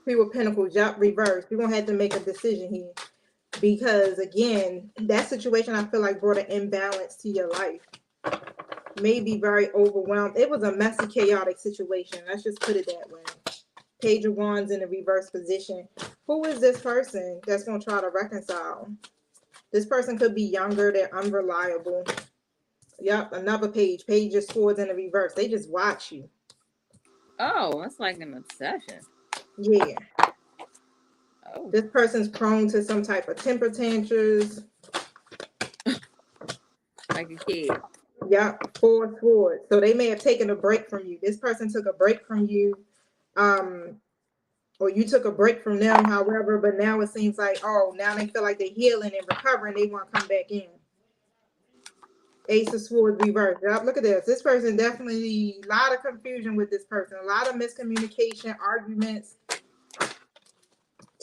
Speaker 2: Three of Pentacles, yep, reverse. You're going to have to make a decision here. Because, again, that situation, I feel like, brought an imbalance to your life. May be very overwhelmed. It was a messy, chaotic situation. Let's just put it that way. Page of Wands in the reverse position. Who is this person that's going to try to reconcile? This person could be younger. They're unreliable. Yep, another page. Page of Swords in the reverse. They just watch you.
Speaker 1: Oh, that's like an obsession.
Speaker 2: Yeah.
Speaker 1: Oh.
Speaker 2: This person's prone to some type of temper tantrums.
Speaker 1: Like a kid.
Speaker 2: Yep, 4 of Swords. So they may have taken a break from you. This person took a break from you. Or you took a break from them, however, but now it seems like, oh, now they feel like they're healing and recovering. They want to come back in. Ace of Swords reverse. Yep, look at this. This person definitely, a lot of confusion with this person. A lot of miscommunication, arguments.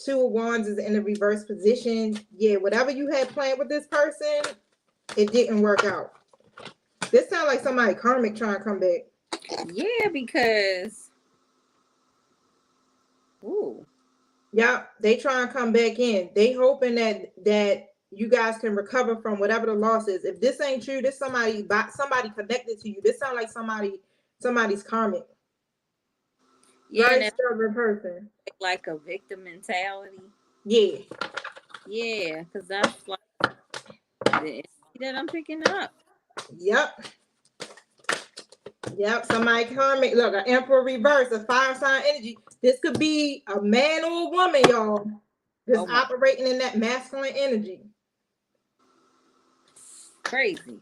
Speaker 2: 2 of Wands is in the reverse position. Yeah, whatever you had planned with this person, it didn't work out. This sounds like somebody karmic trying to come back.
Speaker 1: Yeah, because... Ooh.
Speaker 2: Yep, they try to come back in. They hoping that you guys can recover from whatever the loss is. If this ain't you, this somebody connected to you. This sounds like somebody's karmic.
Speaker 1: Yeah,
Speaker 2: very stubborn person.
Speaker 1: Like a victim mentality.
Speaker 2: Yeah.
Speaker 1: Yeah, because that's like the energy that I'm picking up.
Speaker 2: Yep. Yep, somebody karmic. Look, an Emperor reverse, a fire sign energy. This could be a man or a woman, y'all. Just operating in that masculine energy.
Speaker 1: Crazy.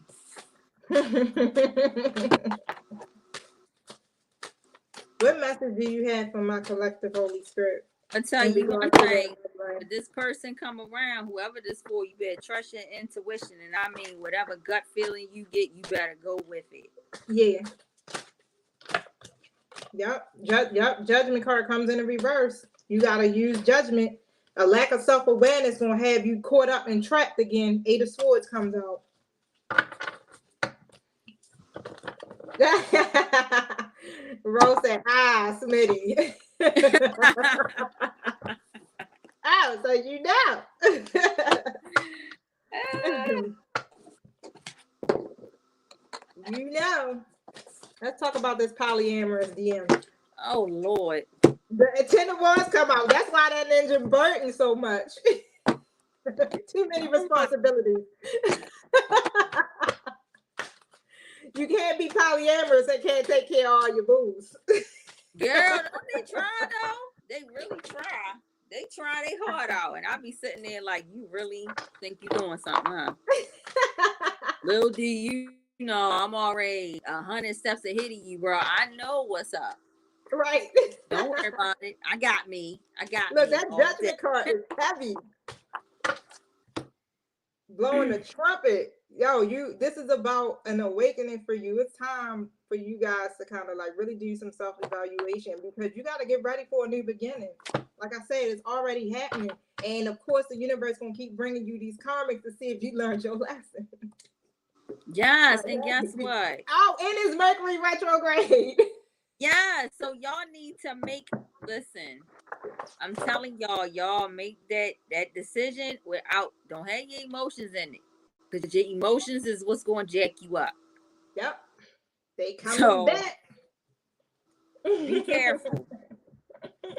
Speaker 2: What message do you have from my collective Holy Spirit?
Speaker 1: I'll tell you one thing. When this person come around, whoever this for, you better trust your intuition. And I mean, whatever gut feeling you get, you better go with it.
Speaker 2: Yeah. Yep. Judgment card comes in the reverse. You got to use judgment. A lack of self-awareness going to have you caught up and trapped again. 8 of Swords comes out. Rose said, Smitty. Oh, so you know. You know. Let's talk about this polyamorous DM.
Speaker 1: Oh, Lord.
Speaker 2: The 10 of Wands come out. That's why that ninja burning so much. Too many responsibilities. You can't be polyamorous and can't take care of all your booze.
Speaker 1: Girl, don't they try though? They really try. they try their heart out, and I be sitting there like, you really think you're doing something, huh? Little do you know, I'm already 100 steps ahead of you, bro. I know what's up.
Speaker 2: Right.
Speaker 1: Don't worry about it. I got me.
Speaker 2: Look,
Speaker 1: me
Speaker 2: that
Speaker 1: all day.
Speaker 2: judgment card is heavy. Blowing the trumpet. Yo, this is about an awakening for you. It's time for you guys to kind of like really do some self-evaluation, because you got to get ready for a new beginning. Like I said, it's already happening. And of course, the universe going to keep bringing you these karmics to see if you learned your lesson.
Speaker 1: Yes, and guess what?
Speaker 2: Oh, and it's Mercury retrograde.
Speaker 1: Yeah, so y'all need to listen. I'm telling y'all make that decision don't have your emotions in it. Because your emotions is what's going to jack you up.
Speaker 2: Yep. They coming
Speaker 1: So,
Speaker 2: back.
Speaker 1: Be careful.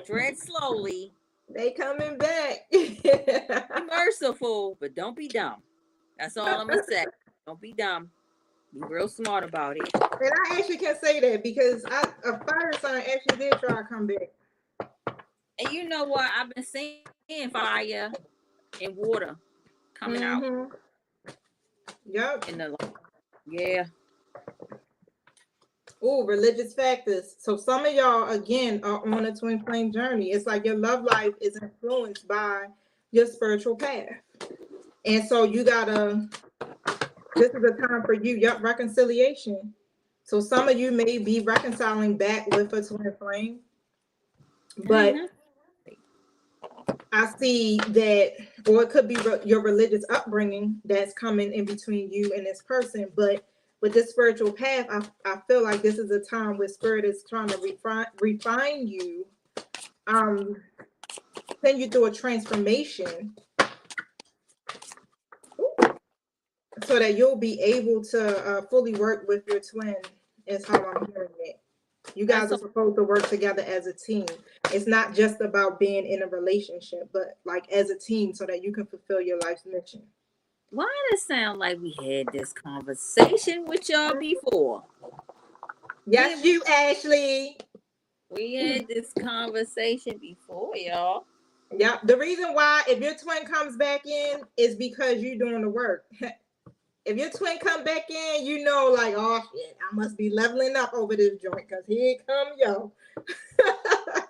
Speaker 1: Tread slowly.
Speaker 2: They coming back.
Speaker 1: Be merciful, but don't be dumb. That's all I'm going to say. Don't be dumb. Be real smart about it.
Speaker 2: And I actually can say that because a fire sign actually did try to come back.
Speaker 1: And you know what? I've been seeing fire and water coming out.
Speaker 2: Yep.
Speaker 1: Yeah.
Speaker 2: Oh, religious factors. So some of y'all, again, are on a twin flame journey. It's like your love life is influenced by your spiritual path. And so you gotta, this is a time for you, reconciliation. So some of you may be reconciling back with a twin flame. But I see that, or it could be your religious upbringing that's coming in between you and this person. But with this spiritual path, I feel like this is a time where spirit is trying to refine you, send you through a transformation so that you'll be able to fully work with your twin, is how I'm hearing it. You guys are supposed to work together as a team. It's not just about being in a relationship, but like as a team so that you can fulfill your life's mission.
Speaker 1: Why does it sound like we had this conversation with y'all before?
Speaker 2: Yes, you, Ashley.
Speaker 1: We had this conversation before, y'all.
Speaker 2: Yeah. The reason why, if your twin comes back in, is because you're doing the work. If your twin come back in, you know, like, oh shit, I must be leveling up over this joint because here come yo.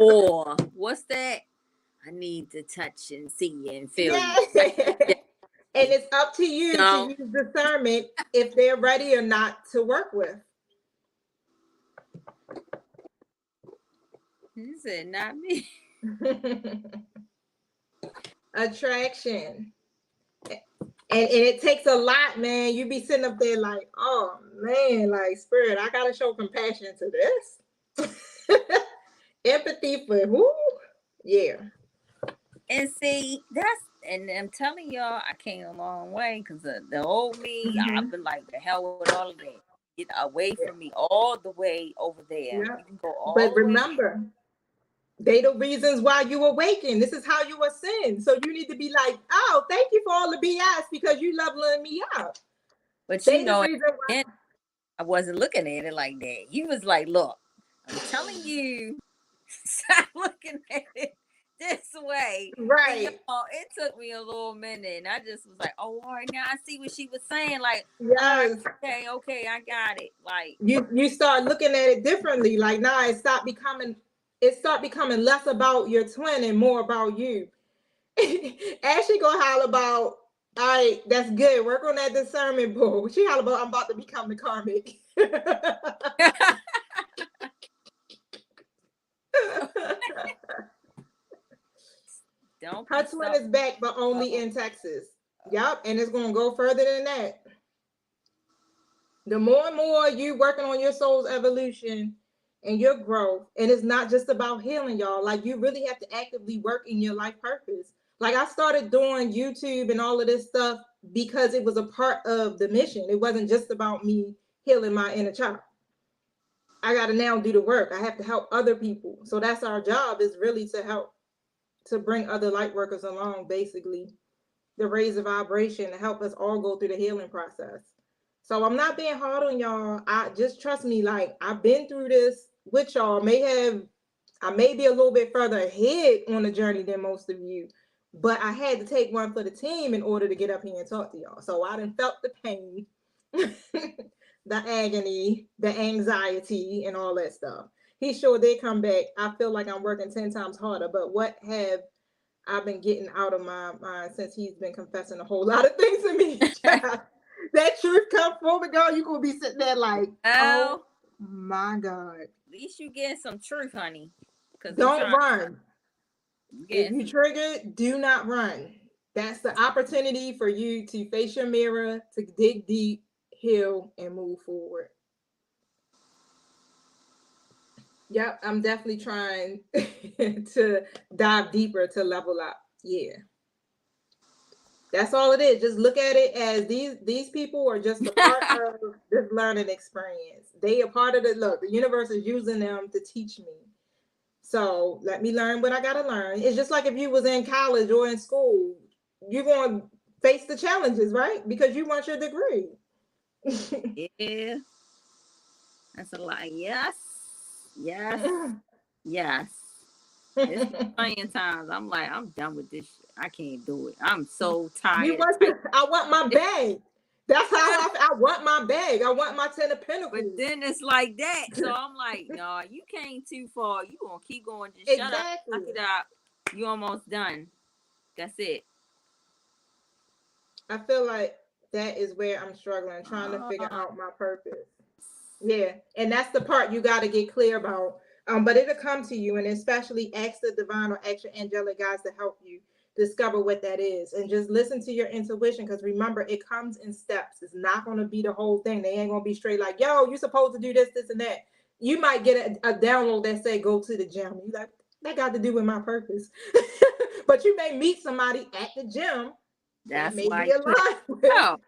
Speaker 1: Or what's that? I need to touch and see and feel you.
Speaker 2: And it's up to you to use discernment if they're ready or not to work with.
Speaker 1: He said, not me.
Speaker 2: Attraction. And it takes a lot, man. You be sitting up there like, oh man, like spirit, I gotta show compassion to this. Empathy for who? Yeah.
Speaker 1: And see, and I'm telling y'all, I came a long way because the old me, I've been like, the hell with all of that. Get away from me, all the way over there.
Speaker 2: Yeah.
Speaker 1: You can go all
Speaker 2: but
Speaker 1: the
Speaker 2: remember, they the reasons why you awaken. This is how you ascend. So you need to be like, oh, thank you for all the BS because you leveling me up.
Speaker 1: But you know, I wasn't looking at it like that. You was like, look, I'm telling you, stop looking at it this way.
Speaker 2: Right.
Speaker 1: And, it took me a little minute. And I just was like, oh, all right, now I see what she was saying. Like,
Speaker 2: yes.
Speaker 1: Okay, I got it. Like
Speaker 2: you start looking at it differently. Like, nah, it start becoming less about your twin and more about you. Ashley gonna holler about, all right, that's good. Work on that discernment, boo. She holler about, I'm about to become the karmic. Her twin is back, but only in Texas. Yep, and it's gonna go further than that. The more and more you working on your soul's evolution and your growth, and it's not just about healing, y'all. Like, you really have to actively work in your life purpose. Like, I started doing YouTube and all of this stuff because it was a part of the mission. It wasn't just about me healing my inner child. I got to now do the work. I have to help other people. So that's our job, is really to help, to bring other light workers along, basically, to raise the vibration, to help us all go through the healing process. So I'm not being hard on y'all. I just trust me. Like, I've been through this with y'all. I may be a little bit further ahead on the journey than most of you, but I had to take one for the team in order to get up here and talk to y'all. So I done felt the pain, the agony, the anxiety, and all that stuff. He sure did come back. I feel like I'm working 10 times harder, but what have I've been getting out of my mind since he's been confessing a whole lot of things to me? That truth come forward, girl, you gonna be sitting there like, oh my God.
Speaker 1: At least you getting some truth, honey.
Speaker 2: Don't run. If you
Speaker 1: some...
Speaker 2: triggered, do not run. That's the opportunity for you to face your mirror, to dig deep, heal, and move forward. Yep, I'm definitely trying to dive deeper to level up. Yeah. That's all it is. Just look at it as these people are just a part of this learning experience. They are part of the universe is using them to teach me. So let me learn what I gotta learn. It's just like if you was in college or in school, you're gonna face the challenges, right? Because you want your degree.
Speaker 1: Yeah. That's a lot. Yes. It's plenty times I'm like, I'm done with this shit. I can't do it. I'm so tired.
Speaker 2: I want my bag. That's how I want my bag. I want my 10 of Pentacles.
Speaker 1: But then it's like that. So I'm like, no, you came too far. You gonna keep going. Just shut up. Suck it up. You almost done. That's it.
Speaker 2: I feel like that is where I'm struggling, trying to figure out my purpose. Yeah. And that's the part you got to get clear about. But it'll come to you, and especially ask the divine or extra angelic guides to help you discover what that is, and just listen to your intuition, because remember, it comes in steps. It's not going to be the whole thing. They ain't going to be straight like, yo, you're supposed to do this, this, and that. You might get a download that say go to the gym. You like, that got to do with my purpose. But you may meet somebody at the gym that may be aligned with. Oh.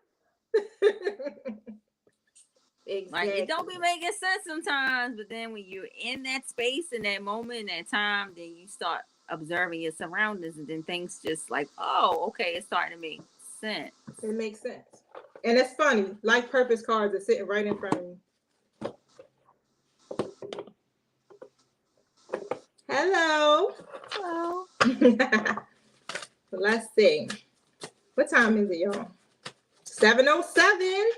Speaker 1: Exactly. Like, it don't be making sense sometimes, but then when you're in that space, in that moment, in that time, then you start observing your surroundings, and then things just like, oh, okay, it's starting to make sense.
Speaker 2: It makes sense. And it's funny, life purpose cards are sitting right in front of me. Hello. Let's see. What time is it, y'all? 7:07.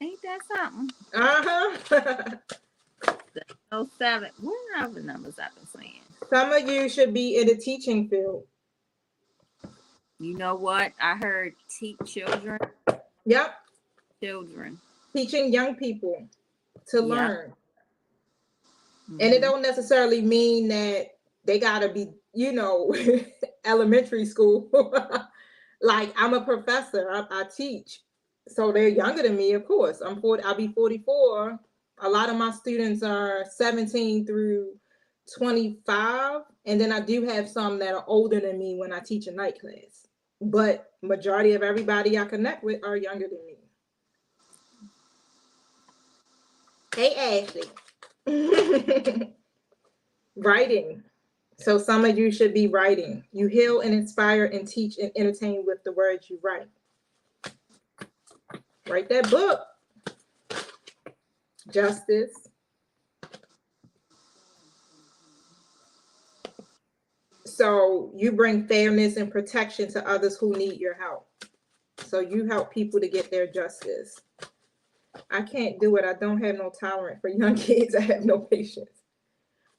Speaker 1: Ain't that something? 7:07. What are the numbers I've been saying?
Speaker 2: Some of you should be in the teaching field.
Speaker 1: You know what? I heard teach children.
Speaker 2: Yep.
Speaker 1: Children.
Speaker 2: Teaching young people to learn. Mm-hmm. And it don't necessarily mean that they gotta be, elementary school. Like, I'm a professor. I teach. So they're younger than me, of course. I'll be 44. A lot of my students are 17 through 25. And then I do have some that are older than me when I teach a night class. But majority of everybody I connect with are younger than me. Hey, Ashley. Writing. So some of you should be writing. You heal and inspire and teach and entertain with the words you write. Write that book. Justice. So you bring fairness and protection to others who need your help. So you help people to get their justice. I can't do it. I don't have no tolerance for young kids. I have no patience.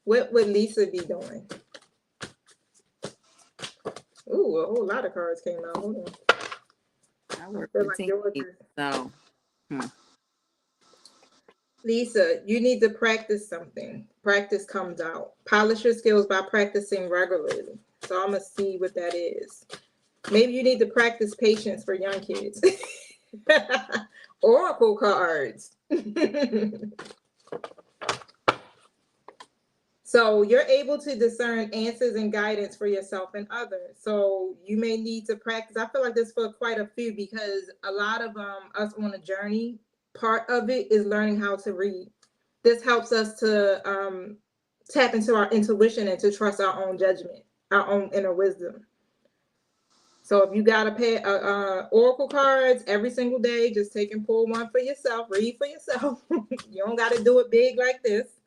Speaker 2: What would Lisa be doing? Ooh, a whole lot of cards came out. Hold on.
Speaker 1: I work with so.
Speaker 2: Lisa, you need to practice something. Practice comes out. Polish your skills by practicing regularly. So I'm going to see what that is. Maybe you need to practice patience for young kids. Oracle cards. So you're able to discern answers and guidance for yourself and others. So you may need to practice. I feel like this for quite a few, because a lot of us on a journey, part of it is learning how to read. This helps us to tap into our intuition and to trust our own judgment, our own inner wisdom. So if you got to pay oracle cards every single day, just take and pull one for yourself, read for yourself. You don't got to do it big like this,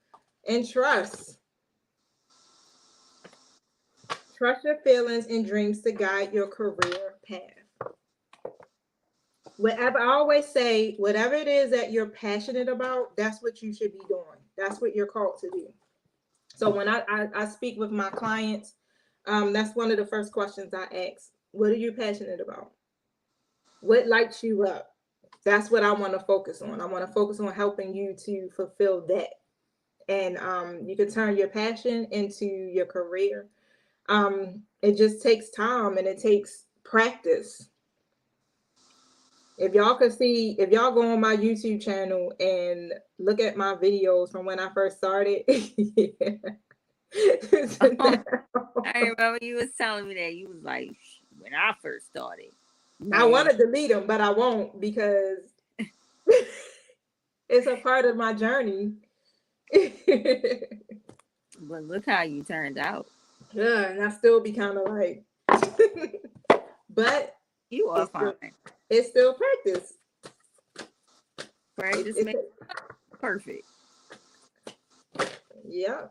Speaker 2: and trust. Trust your feelings and dreams to guide your career path. Whatever I always say, whatever it is that you're passionate about, that's what you should be doing. That's what you're called to do. So when I speak with my clients, that's one of the first questions I ask. What are you passionate about? What lights you up? That's what I want to focus on. I want to focus on helping you to fulfill that. And you can turn your passion into your career. It just takes time and it takes practice. If y'all could see, if y'all go on my YouTube channel and look at my videos from when I first started.
Speaker 1: I remember you was telling me that. You was like, when I first started.
Speaker 2: I want to delete them, but I won't because it's a part of my journey.
Speaker 1: But look how you turned out.
Speaker 2: Yeah, and I still be kind of like, but
Speaker 1: you are fine.
Speaker 2: It's still practice.
Speaker 1: Practice makes perfect.
Speaker 2: Yeah.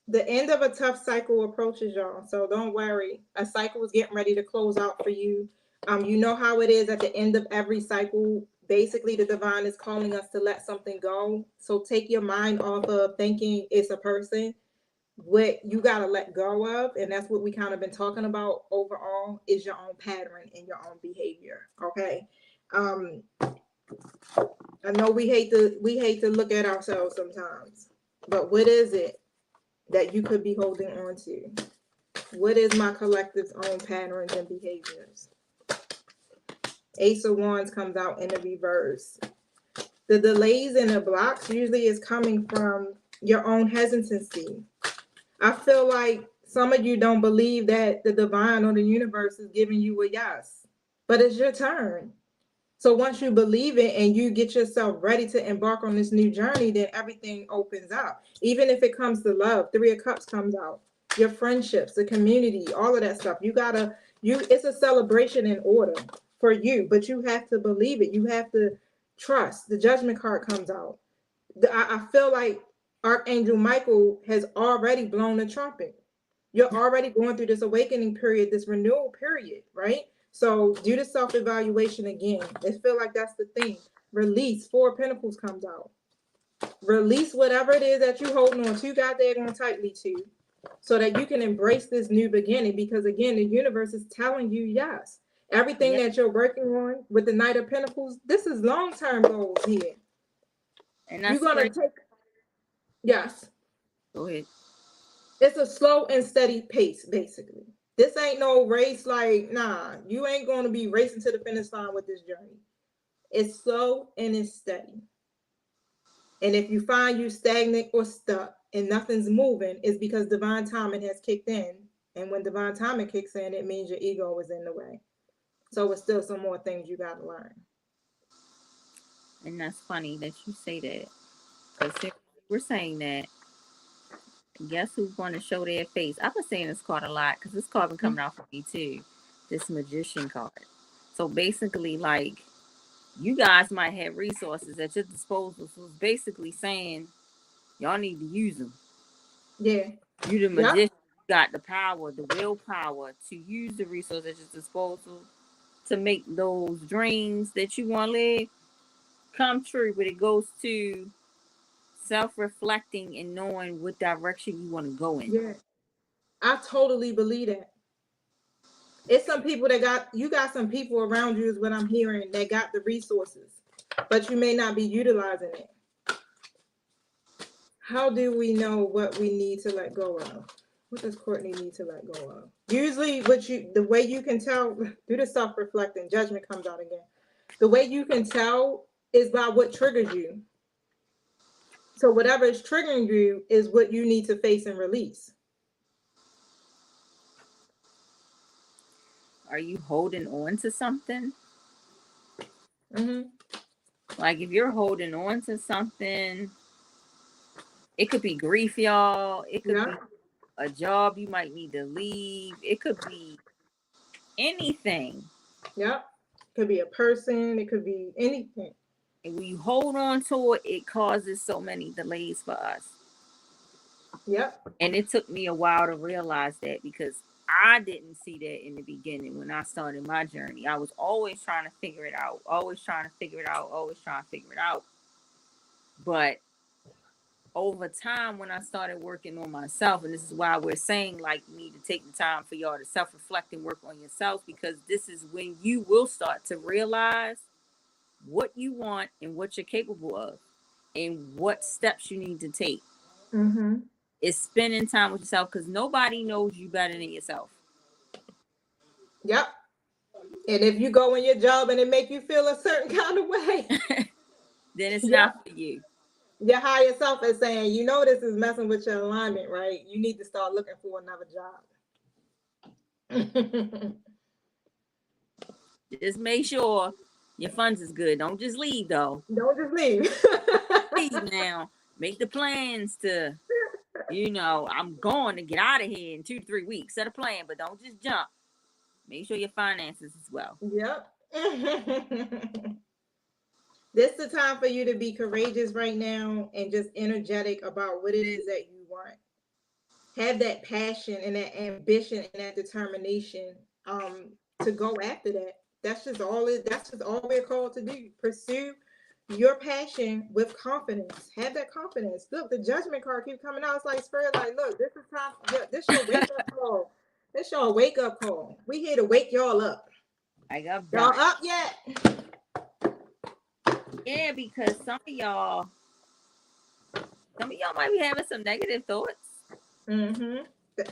Speaker 2: The end of a tough cycle approaches, y'all. So don't worry. A cycle is getting ready to close out for you. You know how it is at the end of every cycle. Basically, the divine is calling us to let something go. So take your mind off of thinking it's a person. What you got to let go of, and that's what we kind of been talking about overall, is your own pattern and your own behavior. Okay. I know we hate to look at ourselves sometimes, but what is it that you could be holding on to? What is my collective's own patterns and behaviors? Ace of Wands comes out in the reverse. The delays and the blocks usually is coming from your own hesitancy. I feel like some of you don't believe that the divine or the universe is giving you a yes, but it's your turn. So once you believe it and you get yourself ready to embark on this new journey, then everything opens up. Even if it comes to love, 3 of Cups comes out. Your friendships, the community, all of that stuff. It's a celebration in order for you, but you have to believe it. You have to trust. The Judgment card comes out. I feel like Archangel Michael has already blown the trumpet. You're already going through this awakening period, this renewal period, right? So do the self-evaluation again. I feel like that's the thing. Release. 4 of Pentacles comes out. Release whatever it is that you're holding on to, got there going tightly to, so that you can embrace this new beginning. Because again, the universe is telling you yes. Everything that you're working on with the Knight of Pentacles, this is long-term goals here. And you're gonna take. Yes.
Speaker 1: Go ahead.
Speaker 2: It's a slow and steady pace, basically. This ain't no race, like, nah, you ain't going to be racing to the finish line with this journey. It's slow and it's steady. And if you find you stagnant or stuck and nothing's moving, it's because divine timing has kicked in. And when divine timing kicks in, it means your ego is in the way. So it's still some more things you got to learn.
Speaker 1: And that's funny that you say that. Because we're saying that. Guess who's going to show their face? I've been saying this card a lot because this card been coming out for me too. This Magician card. So basically, like, you guys might have resources at your disposal. So it's basically saying y'all need to use them.
Speaker 2: Yeah.
Speaker 1: You the magician, you got the power, the willpower to use the resources at your disposal to make those dreams that you want to live come true. But it goes to self-reflecting and knowing what direction you want to go in.
Speaker 2: Yeah, I totally believe that. It's some people that got some people around you is what I'm hearing that got the resources, but you may not be utilizing it. How do we know what we need to let go of? What does Courtney need to let go of? Usually the way you can tell, do the self-reflecting, Judgment comes out again. The way you can tell is by what triggers you. So whatever is triggering you is what you need to face and release.
Speaker 1: Are you holding on to something?
Speaker 2: Mm-hmm.
Speaker 1: Like if you're holding on to something, it could be grief, y'all. It could be a job you might need to leave. It could be anything.
Speaker 2: Yep. It could be a person. It could be anything.
Speaker 1: And when you hold on to it, it causes so many delays for us.
Speaker 2: Yep.
Speaker 1: And it took me a while to realize that because I didn't see that in the beginning when I started my journey. I was always trying to figure it out, always trying to figure it out, always trying to figure it out. But over time, when I started working on myself, and this is why we're saying, like, you need to take the time for y'all to self-reflect and work on yourself, because this is when you will start to realize what you want and what you're capable of and what steps you need to take.
Speaker 2: Mm-hmm.
Speaker 1: It's spending time with yourself, because nobody knows you better than yourself.
Speaker 2: Yep. And if you go in your job and it make you feel a certain kind of way,
Speaker 1: then it's
Speaker 2: Yep.
Speaker 1: not for you.
Speaker 2: Your higher self is saying, you know, this is messing with your alignment, right? You need to start looking for another job.
Speaker 1: Just make sure your funds is good. Don't just leave, though.
Speaker 2: Don't just leave.
Speaker 1: Leave now. Make the plans to, I'm going to get out of here in 2 to 3 weeks. Set a plan, but don't just jump. Make sure your finances as well.
Speaker 2: Yep. This is the time for you to be courageous right now and just energetic about what it is that you want. Have that passion and that ambition and that determination to go after that. That's just all we're called to do. Pursue your passion with confidence. Have that confidence. Look, the judgment card keeps coming out. It's like Spirit, like, look, this is time. This your wake up call. This your wake up call. We here to wake y'all up. Y'all up yet?
Speaker 1: Yeah, because some of y'all might be having some negative thoughts.
Speaker 2: Mm-hmm.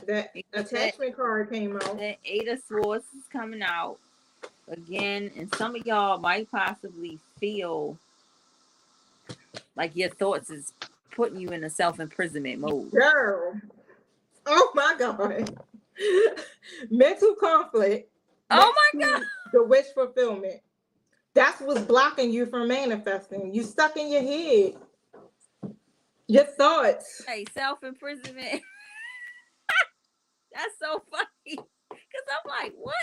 Speaker 2: That attachment card came out.
Speaker 1: The 8 of Swords is coming out again, and some of y'all might possibly feel like your thoughts is putting you in a self-imprisonment mode.
Speaker 2: Girl. Oh my God. Mental conflict.
Speaker 1: Oh my God.
Speaker 2: The wish fulfillment. That's what's blocking you from manifesting. You stuck in your head. Your thoughts.
Speaker 1: Hey, self-imprisonment. That's so funny. Because I'm like, what?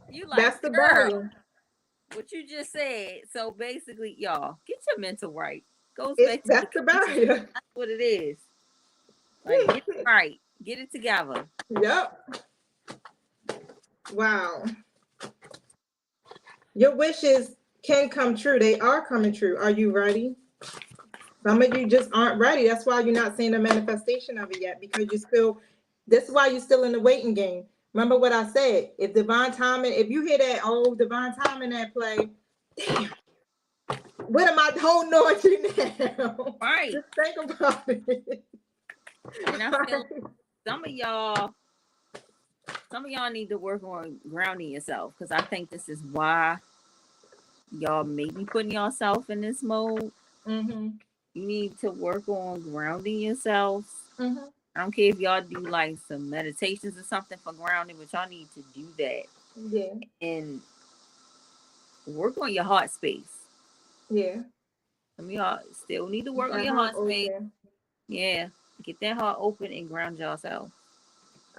Speaker 1: You like,
Speaker 2: that's the barrier.
Speaker 1: What you just said. So basically, y'all, get your mental right.
Speaker 2: That's the barrier.
Speaker 1: That's what it is. Like, get it right. Get it together.
Speaker 2: Yep. Wow. Your wishes can come true. They are coming true. Are you ready? Some of you just aren't ready. That's why you're not seeing the manifestation of it yet, because this is why you're still in the waiting game. Remember what I said. If you hear that divine timing at play, damn, what am I holding on to now?
Speaker 1: Right.
Speaker 2: Just think about it.
Speaker 1: And I feel some of y'all need to work on grounding yourself, because I think this is why y'all may be putting yourself in this mode.
Speaker 2: Mm-hmm.
Speaker 1: You need to work on grounding yourselves.
Speaker 2: Mm-hmm.
Speaker 1: I don't care if y'all do like some meditations or something for grounding, but y'all need to do that.
Speaker 2: Yeah.
Speaker 1: And work on your heart space.
Speaker 2: Yeah.
Speaker 1: Some of y'all still need to work on your heart space. Yeah. Get that heart open and ground yourself.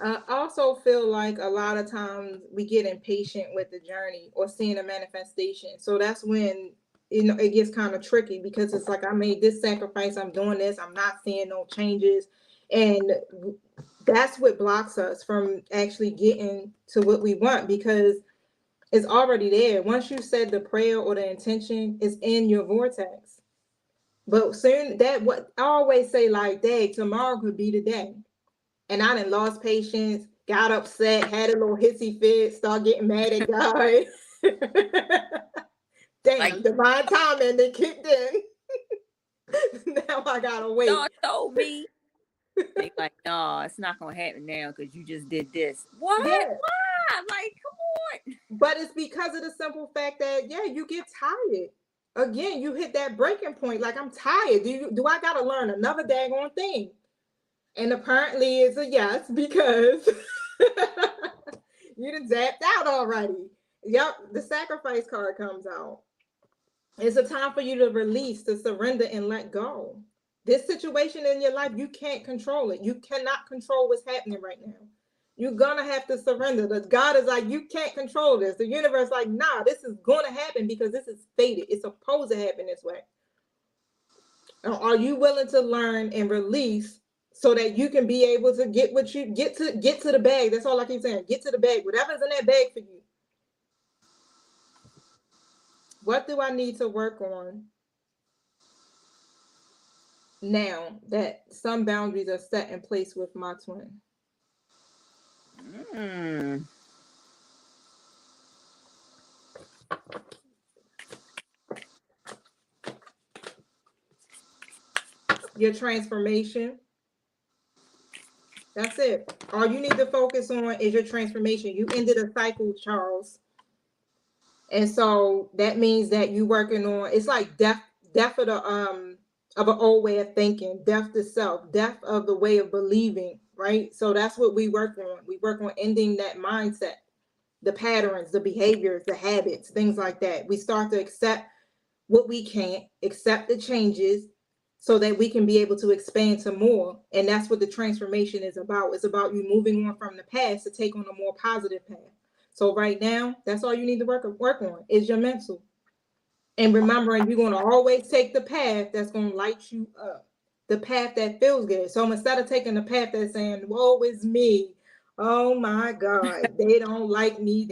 Speaker 2: I also feel like a lot of times we get impatient with the journey or seeing a manifestation. So that's when it gets kind of tricky, because it's like, I made this sacrifice, I'm doing this, I'm not seeing no changes. And that's what blocks us from actually getting to what we want, because it's already there. Once you said the prayer or the intention, is in your vortex. But soon what I always say, like, dang, tomorrow could be the day. And I done lost patience, got upset, had a little hissy fit, start getting mad at God. Damn, like, divine timing, they kicked in. Now I gotta wait.
Speaker 1: God told me. They like, no, it's not gonna happen now because you just did this. What? Yeah. Why? Like, come on.
Speaker 2: But it's because of the simple fact that, you get tired. Again, you hit that breaking point. Like, I'm tired. Do I gotta learn another daggone thing? And apparently it's a yes, because you done zapped out already. Yep, the sacrifice card comes out. It's a time for you to release, to surrender, and let go. This situation in your life, you can't control it. You cannot control what's happening right now. You're gonna have to surrender. The God is like, you can't control this. The universe is like, nah, this is gonna happen because this is fated. It's supposed to happen this way. Now, are you willing to learn and release so that you can be able to get what you get to the bag. That's all I keep saying. Get to the bag. Whatever's in that bag for you. What do I need to work on now that some boundaries are set in place with my twin? Your transformation. That's it. All you need to focus on is your transformation. You ended a cycle, Charles. And so that means that you working on, it's like death of an old way of thinking, death to self, death of the way of believing, right? So that's what we work on. We work on ending that mindset, the patterns, the behaviors, the habits, things like that. We start to accept what we can't, accept the changes so that we can be able to expand to more. And that's what the transformation is about. It's about you moving on from the past to take on a more positive path. So right now, that's all you need to work on is your mental. And remembering you're going to always take the path that's going to light you up, the path that feels good. So instead of taking the path that's saying, woe is me, oh my God, they don't like me,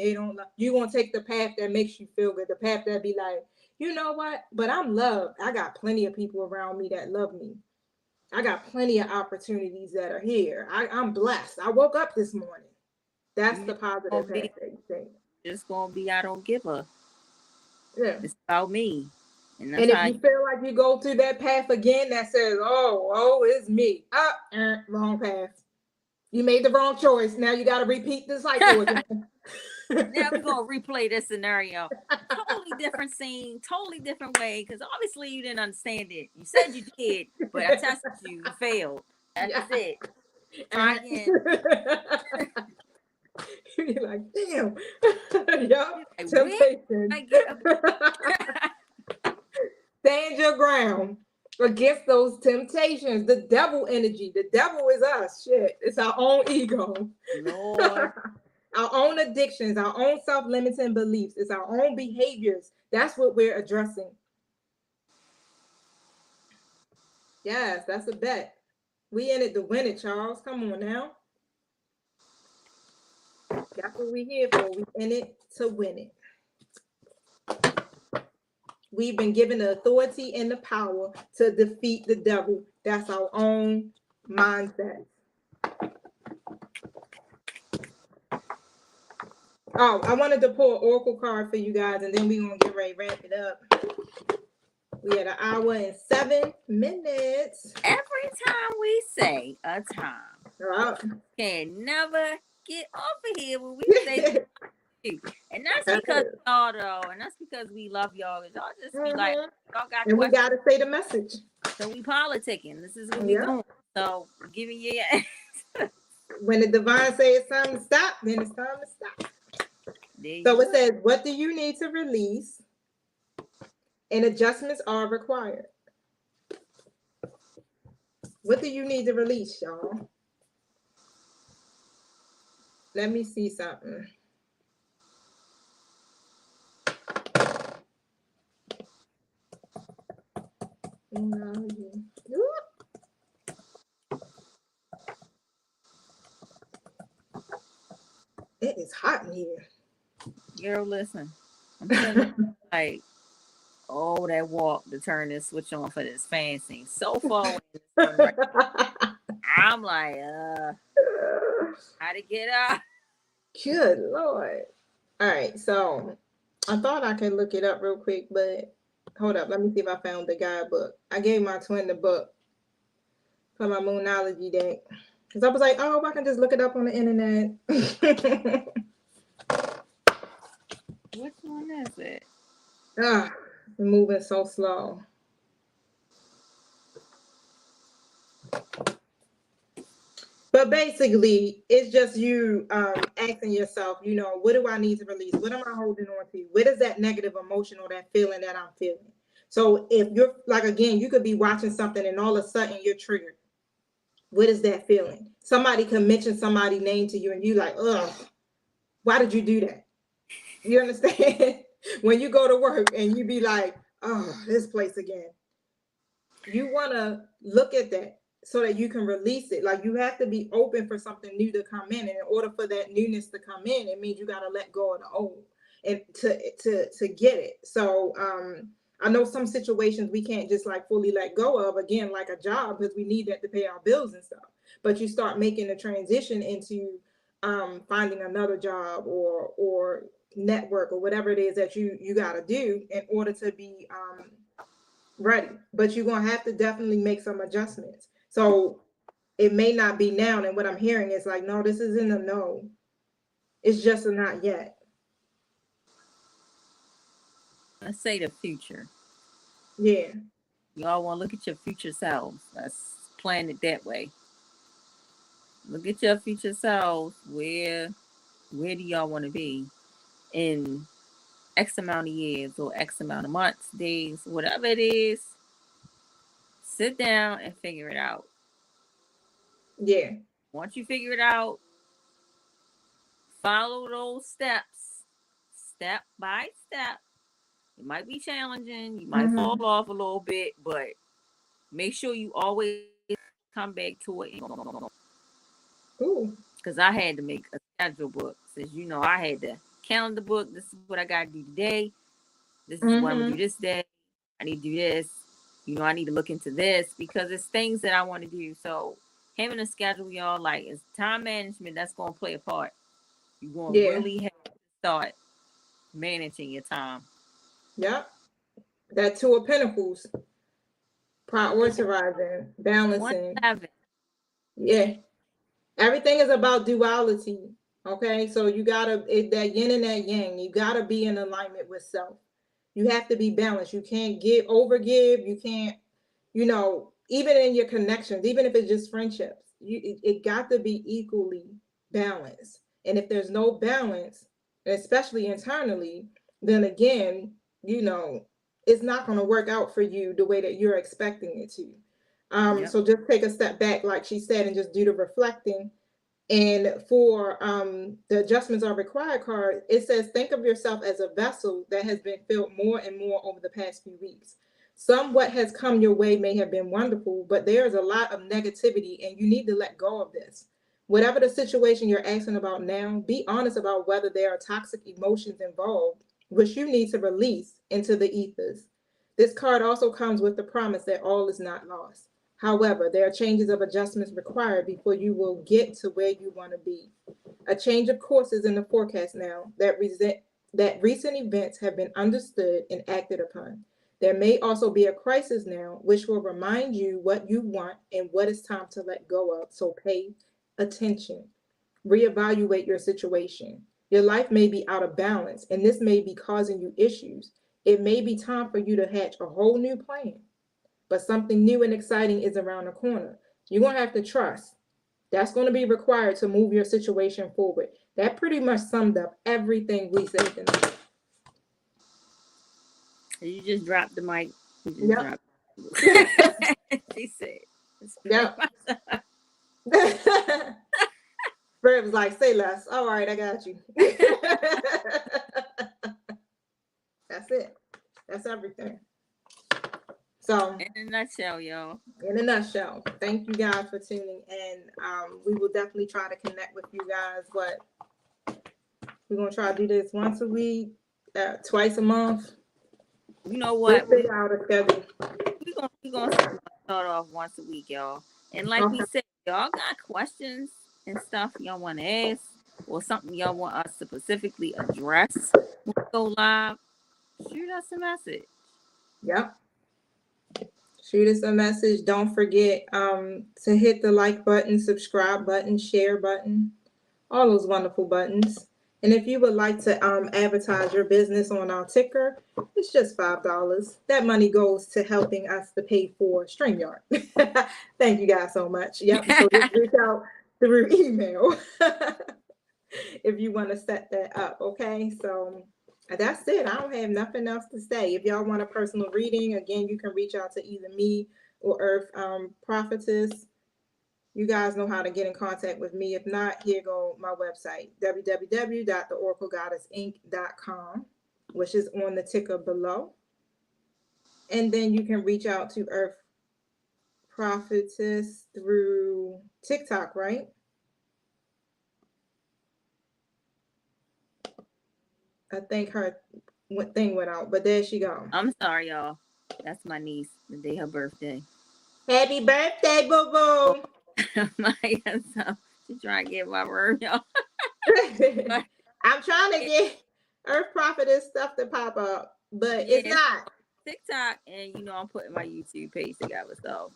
Speaker 2: you're going to take the path that makes you feel good, the path that be like, you know what, but I'm loved. I got plenty of people around me that love me. I got plenty of opportunities that are here. I'm blessed. I woke up this morning. That's the positive path that you take.
Speaker 1: It's going to be, I don't give a.
Speaker 2: Yeah.
Speaker 1: It's about me.
Speaker 2: And if you feel like you go through that path again that says, oh, it's me. Wrong path. You made the wrong choice. Now you got to repeat the cycle again.
Speaker 1: Now we're going to replay this scenario. Totally different scene, totally different way, because obviously you didn't understand it. You said you did, but I tested you. You failed. That's it. Try again.
Speaker 2: You're like, damn. Yup. Like, temptation. Stand your ground against those temptations. The devil energy. The devil is us. Shit. It's our own ego.
Speaker 1: Lord.
Speaker 2: Our own addictions, our own self-limiting beliefs. It's our own behaviors. That's what we're addressing. Yes, that's a bet. We in it to win it, Charles. Come on now. That's what we're here for. We in it to win it. We've been given the authority and the power to defeat the devil. That's our own mindset. Oh, I wanted to pull an oracle card for you guys, and then we're going to get ready to wrap it up. We had 1 hour and 7 minutes.
Speaker 1: Every time we say a time, can never get off of here when we say and that's because y'all though, and that's because we love y'all. Y'all just be like, y'all got
Speaker 2: and we got to say the message.
Speaker 1: So we politicking. This is what we doing. So giving you your
Speaker 2: when the divine says it's time to stop, then it's time to stop. So it says, what do you need to release? And adjustments are required. What do you need to release, y'all? Let me see something. It is hot in here.
Speaker 1: Girl, listen. I'm like, oh, that walk to turn this switch on for this fan scene. So far away. I'm like, how to get up?
Speaker 2: Good Lord. All right, so I thought I could look it up real quick, but hold up. Let me see if I found the guidebook. I gave my twin the book for my Moonology deck. Because I was like, oh, I can just look it up on the internet.
Speaker 1: Which one is it?
Speaker 2: Moving so slow. But basically, it's just you asking yourself, you know, what do I need to release? What am I holding on to? What is that negative emotion or that feeling that I'm feeling? So if you're like, again, you could be watching something and all of a sudden you're triggered. What is that feeling? Somebody can mention somebody's name to you and you like, ugh, why did you do that? You understand? When you go to work and you be like, oh, this place again. You want to look at that so that you can release it. Like, you have to be open for something new to come in. And in order for that newness to come in, it means you got to let go of the old and to get it. So I know some situations we can't just like fully let go of, again, like a job, because we need that to pay our bills and stuff. But you start making the transition into finding another job or network or whatever it is that you got to do in order to be ready. But you're going to have to definitely make some adjustments. So it may not be now. And what I'm hearing is like, no, this isn't a no. It's just a not yet.
Speaker 1: Let's say the future.
Speaker 2: Yeah.
Speaker 1: Y'all want to look at your future selves. Let's plan it that way. Look at your future selves. Where do y'all want to be in X amount of years or X amount of months, days, whatever it is? Sit down and figure it out.
Speaker 2: Yeah.
Speaker 1: Once you figure it out, follow those steps, step by step. It might be challenging. You might fall off a little bit, but make sure you always come back to it. Because I had to make a schedule book. Since I had the calendar book. This is what I got to do today. This is what I'm going to do this day. I need to do this. I need to look into this because it's things that I want to do. So having a schedule, y'all, like, it's time management that's going to play a part. You're going to really have to start managing your time.
Speaker 2: Yep. That Two of Pentacles. Prioritizing, balancing.
Speaker 1: 1-7.
Speaker 2: Yeah. Everything is about duality. Okay. So you gotta, that yin and that yang, you gotta be in alignment with self. You have to be balanced. You can't overgive. You can't, even in your connections, even if it's just friendships, it got to be equally balanced. And if there's no balance, especially internally, then again, it's not going to work out for you the way that you're expecting it to. So just take a step back, like she said, and just do the reflecting. And for the adjustments are required card, it says, think of yourself as a vessel that has been filled more and more over the past few weeks. What has come your way may have been wonderful, but there's a lot of negativity and you need to let go of this. Whatever the situation you're asking about now, be honest about whether there are toxic emotions involved, which you need to release into the ethers. This card also comes with the promise that all is not lost. However, there are changes of adjustments required before you will get to where you want to be. A change of course is in the forecast now that recent events have been understood and acted upon. There may also be a crisis now, which will remind you what you want and what it's time to let go of. So pay attention. Reevaluate your situation. Your life may be out of balance, and this may be causing you issues. It may be time for you to hatch a whole new plan. But something new and exciting is around the corner. You're going to have to trust. That's going to be required to move your situation forward. That pretty much summed up everything we said tonight.
Speaker 1: You just dropped the mic.
Speaker 2: Yep.
Speaker 1: She said.
Speaker 2: Yep. Fred was like, say less. All right, I got you. That's it. That's everything. So,
Speaker 1: in a nutshell, y'all.
Speaker 2: In a nutshell, thank you guys for tuning in. We will definitely try to connect with you guys, but we're going to try to do this once a week, twice a month.
Speaker 1: You know what?
Speaker 2: We'll figure out a schedule.
Speaker 1: We're going to start off once a week, y'all. And like we said, y'all got questions and stuff y'all want to ask or something y'all want us to specifically address when we go live, shoot us a message.
Speaker 2: Yep. Shoot us a message. Don't forget to hit the like button, subscribe button, share button, all those wonderful buttons. And if you would like to advertise your business on our ticker, it's just $5. That money goes to helping us to pay for StreamYard. Thank you guys so much. Yep. So just reach out through email if you want to set that up. Okay. So that's it. I don't have nothing else to say. If y'all want a personal reading, again, you can reach out to either me or Earth Prophetess. You guys know how to get in contact with me. If not, here go my website, www.theoraclegoddessinc.com, which is on the ticker below. And then you can reach out to Earth Prophetess through TikTok, right? I think her thing went out, but there she go.
Speaker 1: I'm sorry, y'all. That's my niece. The day her birthday.
Speaker 2: Happy birthday, boo boo.
Speaker 1: So she trying to get my word, y'all.
Speaker 2: I'm trying to get Earth Prophetess stuff to pop up, but it's not.
Speaker 1: TikTok, and I'm putting my YouTube page together. So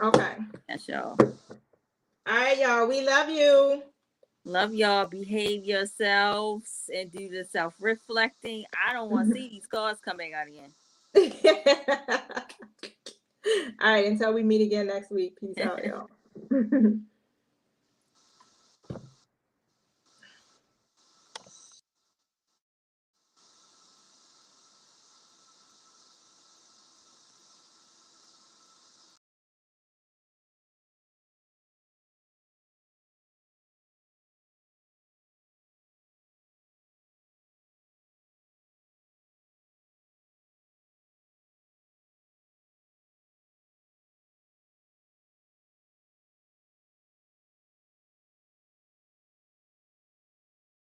Speaker 2: okay.
Speaker 1: That's y'all.
Speaker 2: All right, y'all. We love you.
Speaker 1: Love y'all. Behave yourselves and do the self-reflecting. I don't want to see these cards come back out again.
Speaker 2: All right. Until we meet again next week. Peace out, y'all.